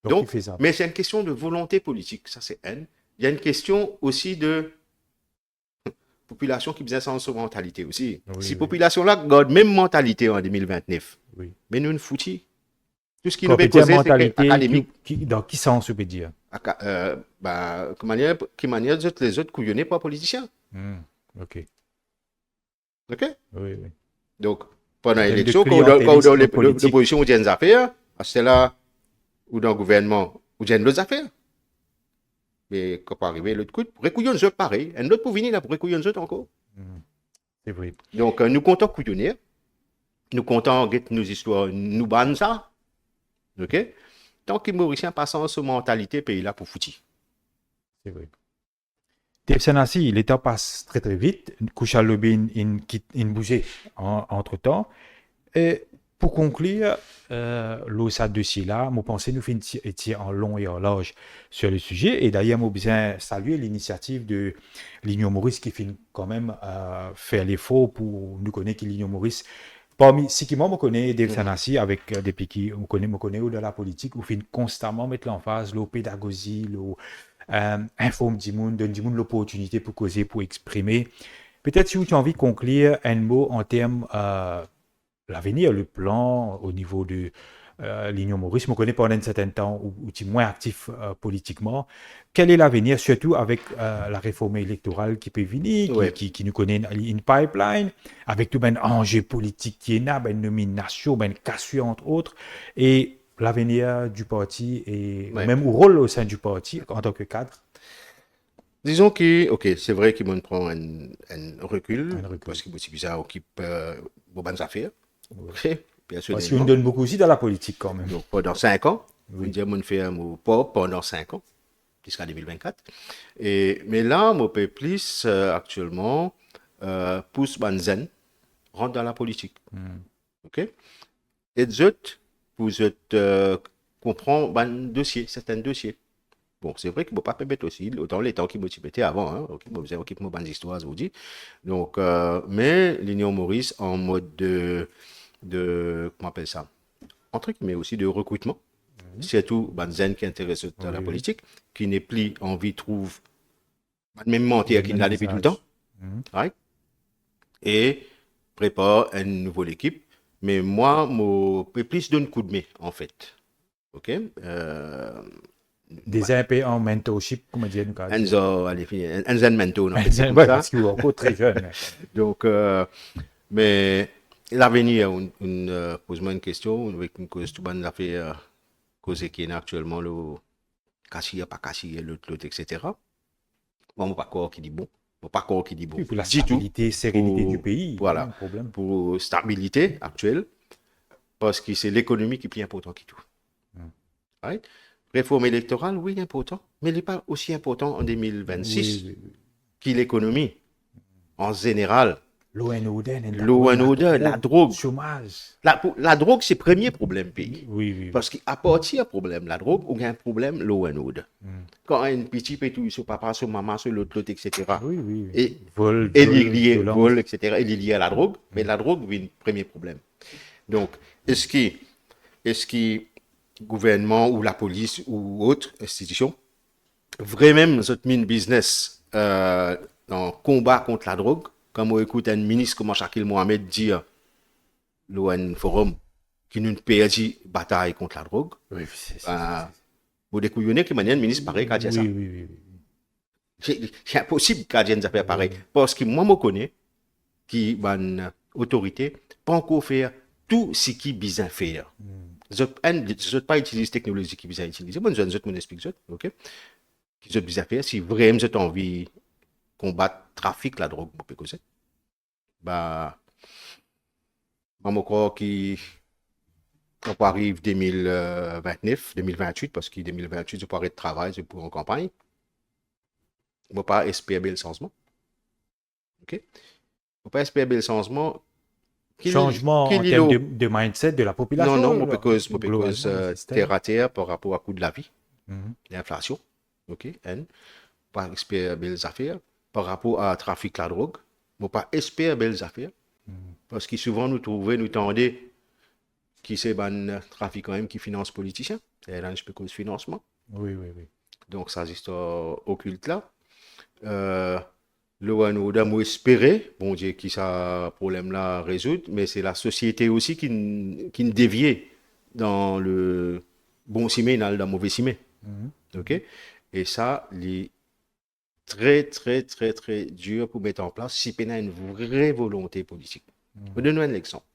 Donc, il fait ça. Mais c'est une question de volonté politique, ça c'est un. Il y a une question aussi de population qui besoin sans son mentalité aussi. Oui, Si oui. population-là garde même mentalité en 2029, Oui. mais nous, nous foutis. Tout ce qui Quand nous on peut peut dire causer, c'est mentalité, académique. dans qui sens on peut dire? Qui manière les autres couillonnés pas politiciens. Ok. OK? Oui, oui. Donc, pendant de l'élection, clientélisme quand politique. l'opposition ou des affaires, c'est là, ou dans le gouvernement, ou dans d'autres affaires. Mais quand pas arrivé, l'autre coup, pour couillonner autres pareil. Un autre pour venir là, pour couillonner autres encore. C'est vrai. Donc, nous comptons couillonner. Nous comptons get nos histoires, nous ban ça. OK? Tant que les Mauriciens passent en cette mentalité, pays là pour foutir. C'est vrai. Dave Sanassi, le temps passe très très vite. Koucha Lobin, il bougeait entre-temps. Et pour conclure, ce dossier-là, moi pensais nous faire étirer en long et en large sur le sujet. Et d'ailleurs, moi bien saluer l'initiative de l'Union Maurice qui fait quand même faire l'effort pour nous connaître que l'Union Maurice. Parmi ce qui moi me connaît Dave Sanassi avec des pays qui me connaît ou de la politique, où fait constamment mettre l'emphase, la pédagogie, informe du monde, donne du monde l'opportunité pour causer, pour exprimer. Peut-être si tu as envie de conclure un mot en termes l'avenir, le plan au niveau de l'Union Maurice, je me connais pendant un certain temps où tu es moins actif politiquement. Quel est l'avenir, surtout avec la réforme électorale qui peut venir, Ouais. qui nous connaît une pipeline, avec tout ben enjeu politique qui est là, ben nomination, ben cassure entre autres, et l'avenir du parti et Ouais. même au rôle au sein du parti en tant que cadre. Disons que, ok, c'est vrai qu'il me prend un recul, Un recul. parce qu'il est bizarre, occupe vos bonnes affaires. Ok, Parce personnellement. qu'on donne beaucoup aussi dans la politique quand même. Donc, pendant 5 ans, Oui. on dit, on fait un mot pas pendant 5 ans, jusqu'à 2024. Mais là, mon peu plus, actuellement, pousse Banzen, rentre dans la politique. Ok? Et vous comprendre certains dossiers. Bon, c'est vrai qu'il ne faut pas permettre aussi, autant les temps qui m'étaient avant, hein, ok, vous avez une bonne histoire, je vous dis. Donc, mais l'Union Maurice en mode comment on appelle ça? Entre guillemets aussi de recrutement. Surtout Banzen qui intéresse dans la politique, qui n'est plus envie de trouver même mentir qu'il l'a depuis tout le temps. Right? Et prépare une nouvelle équipe. Mais moi, je plus donne coup de main, en fait. OK? Des MP en mentorship, comme on dit. Enzo, allez, Enzo Mento, non, c'est comme Ouais, ça. parce qu'il est encore très jeune. Donc, mais l'avenir, pose-moi une question, avec une cause tout bonne affaire, cause qui est actuellement le cassier, pas cassier, l'autre, etc. Bon, mon parcours qui dit bon. Mon parcours qui dit bon. Oui, pour la Dis tout. stabilité, sérénité Pour- du pays, Voilà. un problème. Pour stabilité actuelle, parce que c'est l'économie qui est plus important que tout. Right? Réforme électorale, oui, important, mais il n'est pas aussi important en 2026 Oui. que l'économie en général. Law and order, La drogue. chômage. La drogue, c'est le premier problème pays. Oui. Parce qu'à partir du problème, la drogue, on a un problème law and order. Quand un petit peu tout, sur papa, sur maman, sur l'autre, etc. Oui. Et Vol, il est lié, violence. vol, etc. Il est lié à la drogue, mais la drogue, c'est le premier problème. Donc, est-ce que gouvernement ou la police ou autre institution vraiment cette mine business dans le combat contre la drogue, comme on écoute un ministre comme Shakil Mohamed dire l'ON Forum qui nous perdu bataille contre la drogue, vous découillonnez que un ministre pareil qui a dit ça. Oui. C'est impossible qu'il y ait des affaires pareilles. Parce que moi, je connais qui une autorité pas encore faire tout ce qui est besoin faire. Je ne pas utiliser technologie qui besoin utiliser. Moi, je explique ok? Qui je besoin faire si vraiment j'ai envie de combattre le trafic la drogue, bah moi, je crois qu'on arrive 2029, 2028 parce que 2028 je pourrais être travail, je pourrais en campagne. Je ne vais pas espérer le changement. OK? Je ne vais pas espérer le changement. Changement en termes de mindset de la population. Non, parce terre à terre par rapport au coût de la vie, l'inflation. OK? Pas espérer belles affaires par rapport à trafic la drogue. Je ne vais pas espérer belles affaires. Parce que souvent nous tendons qui c'est un trafic quand même qui finance politiciens. Et là, je peux cause financement. Oui. Donc, ça, c'est occulte là. Le ONU moi espérer, bon Dieu, qui ça problème là résoudre, mais c'est la société aussi qui nous dévie dans le bon cimé, dans le mauvais cimé. OK? Et ça, il est très dur pour mettre en place si on a une vraie volonté politique. Je vais donner un exemple.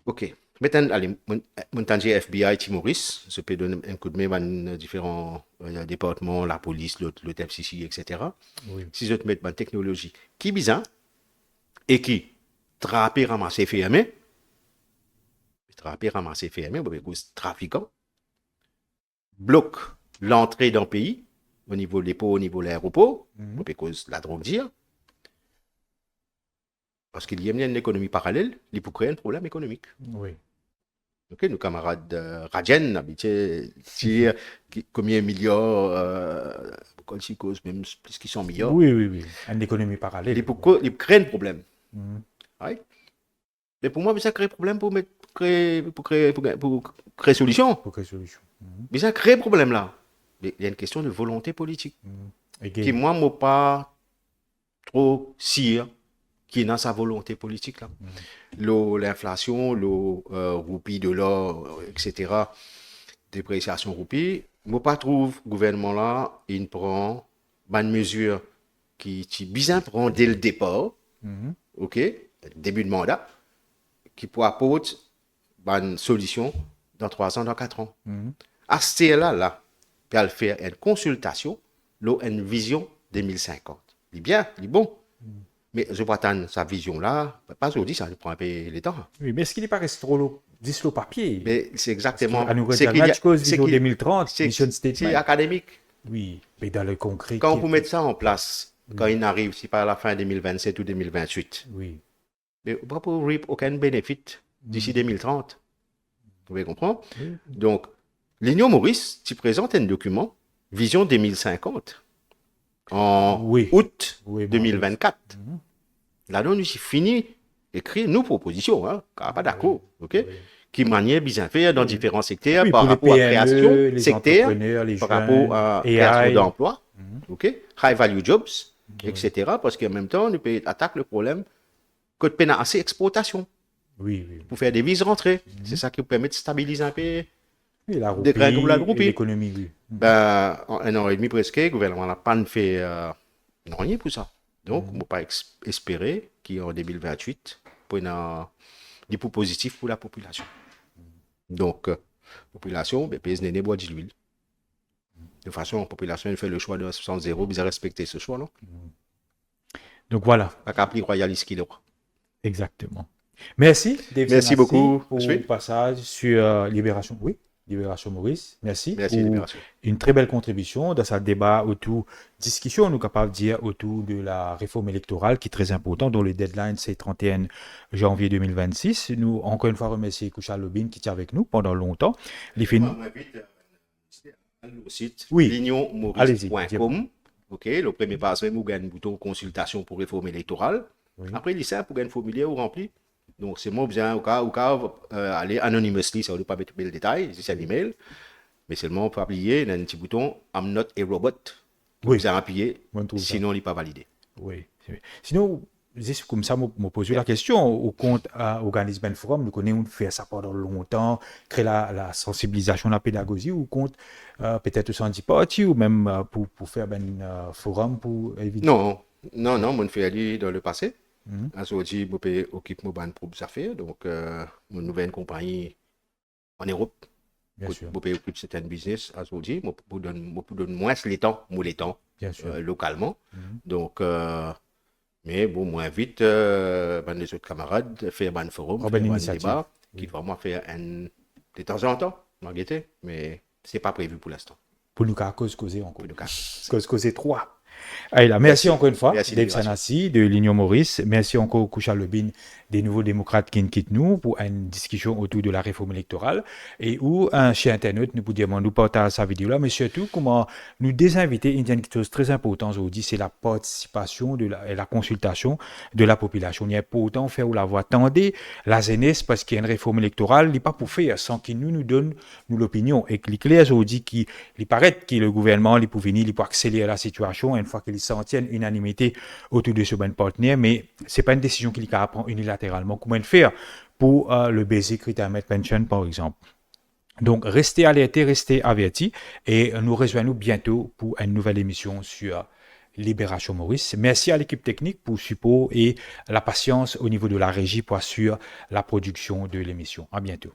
OK. Maintenant, allez, mon FBI, Timoris, je peux donner un coup de main dans différents départements, la police, le FCC, etc. Oui. Si je te mets une technologie qui est bizarre et qui trappe, ramasser, fermer, trappe, ramasser, fermer, trafiquant, bloque l'entrée d'un pays au niveau de l'épaule, au niveau de l'aéroport, parce que la drogue dire. Parce qu'il y a une économie parallèle, il peut créer un problème économique. Oui. Ok, nos camarades Rajen, habitués, dire combien de milliards, quand ils causent même plus qu'ils 100 milliards, Oui, oui, oui. Une économie parallèle. il crée un problème. Mhm. Ouais. Mais pour moi, ça crée problème pour créer solution. Pour quelle solution? Mhm. Mais ça crée problème là. Mais il y a une question de volonté politique. Again. Qui, moi, ne pas trop sire qui est dans sa volonté politique là. L'inflation, le roupie de l'or, etc., dépréciation roupie, moi pas trouve gouvernement là, il prend une mesure qui bien prend dès le départ, ok, début de mandat, qui peut apporter une solution dans 3 ans, dans 4 ans. À ce là, puis elle faire une consultation, une vision 2050. Il est bien, il est bon. Mais je vois sa vision-là, pas aujourd'hui, ça nous prend un peu le temps. Oui, mais est-ce qu'il n'est pas resté trop sur le papier? Mais c'est exactement. À nous c'est regarder, vision c'est 2030, mission c'est statement. académique. Oui, mais dans le concret. Quand vous mettez ça en place, quand il arrive, si par la fin 2027 ou 2028, Oui. mais vous ne pouvez aucun bénéfice d'ici 2030. Vous pouvez comprendre? Donc, l'Union Maurice, tu présentes un document, Vision 2050, en août 2024. Là-dedans, nous fini écrire nos propositions, hein, pas d'accord, ok? Qui manière bien faire dans différents secteurs par rapport à la création les secteur, les par jeunes, rapport à AI. création d'emplois, ok? High value jobs, etc. Parce qu'en même temps, nous peut attaquer le problème que de peine à assez exportation Oui, oui. pour faire des vises rentrées. C'est ça qui permet de stabiliser un peu. Et la roupie, l'économie, oui. Ben, en 1 an et demi presque, le gouvernement n'a pas fait rien pour ça. Donc, on ne peut pas espérer qu'en 2028, pour des points positifs pour la population. Donc, la population, ben, pèse n'est bois de l'huile. De toute façon, la population elle fait le choix de 60-0, ils ont respecté ce choix, non? Donc voilà. Pas qu'à appeler royaliste qu'il est. Exactement. Merci, David. Merci beaucoup pour le passage sur Libération. Oui. Libération Maurice, merci pour Libération. Une très belle contribution dans ce débat autour, discussion, nous capables de dire autour de la réforme électorale qui est très important, dont le deadline c'est 31 janvier 2026. Nous, encore une fois, remercier Koucha Lobin qui était avec nous pendant longtemps. Les films. Le site l'unionmaurice.com. Ok, le premier pas, c'est vous gagnez un bouton consultation pour réforme électorale. Après, il est simple pour gagner un formulaire ou remplir. Donc, c'est moi besoin au cas aller anonymously, ça ne veut pas mettre le détail, c'est un email, mais seulement pour appuyer, il y a un petit bouton I'm not a robot. Vous avez appuyé, sinon il n'est pas validé. Oui. Sinon, juste comme ça, je pose la question au compte Organisme Forum, nous connaissons faire ça pendant longtemps, créer la sensibilisation, la pédagogie, ou compte peut-être sans parti, ou même pour faire un forum pour éviter. Non, on fait aller dans le passé. Aujourd'hui, je occupe mon propre affaires, donc mon nouvelle compagnie en Europe. Bien sûr. Je occupe certains business aujourd'hui, je donne moins les temps, localement. Donc, mais bon, moins vite, les autres camarades faire un forum, faire un débat, qui vraiment faire de temps en temps, mais c'est pas prévu pour l'instant. Pour nous causer encore. Causer 3. Allez, merci encore une fois, Dave Sanassi de l'Union Maurice. Merci encore, Koucha Lobin, des Nouveaux Démocrates qui nous quittent nous pour une discussion autour de la réforme électorale. Et où, chez Internet, nous pouvons nous partager sa vidéo-là, mais surtout, comment nous désinviter. Il y a une chose très importante aujourd'hui, c'est la participation et la consultation de la population. Il y a pas autant faire ou la voix. Tendez la jeunesse, parce qu'il y a une réforme électorale, il n'est pas pour faire sans qu'il nous donne l'opinion. Et que les clairs aujourd'hui, il paraît que le gouvernement, il peut venir, il peut accélérer la situation, une fois qu'ils s'en tiennent unanimité autour de ce bon partenaire, mais ce n'est pas une décision qu'il a à prendre unilatéralement. Comment le faire pour le Basic Retirement Pension, par exemple? Donc, restez alertés, restez avertis et nous rejoignons bientôt pour une nouvelle émission sur Libération Maurice. Merci à l'équipe technique pour le support et la patience au niveau de la régie pour assurer la production de l'émission. À bientôt.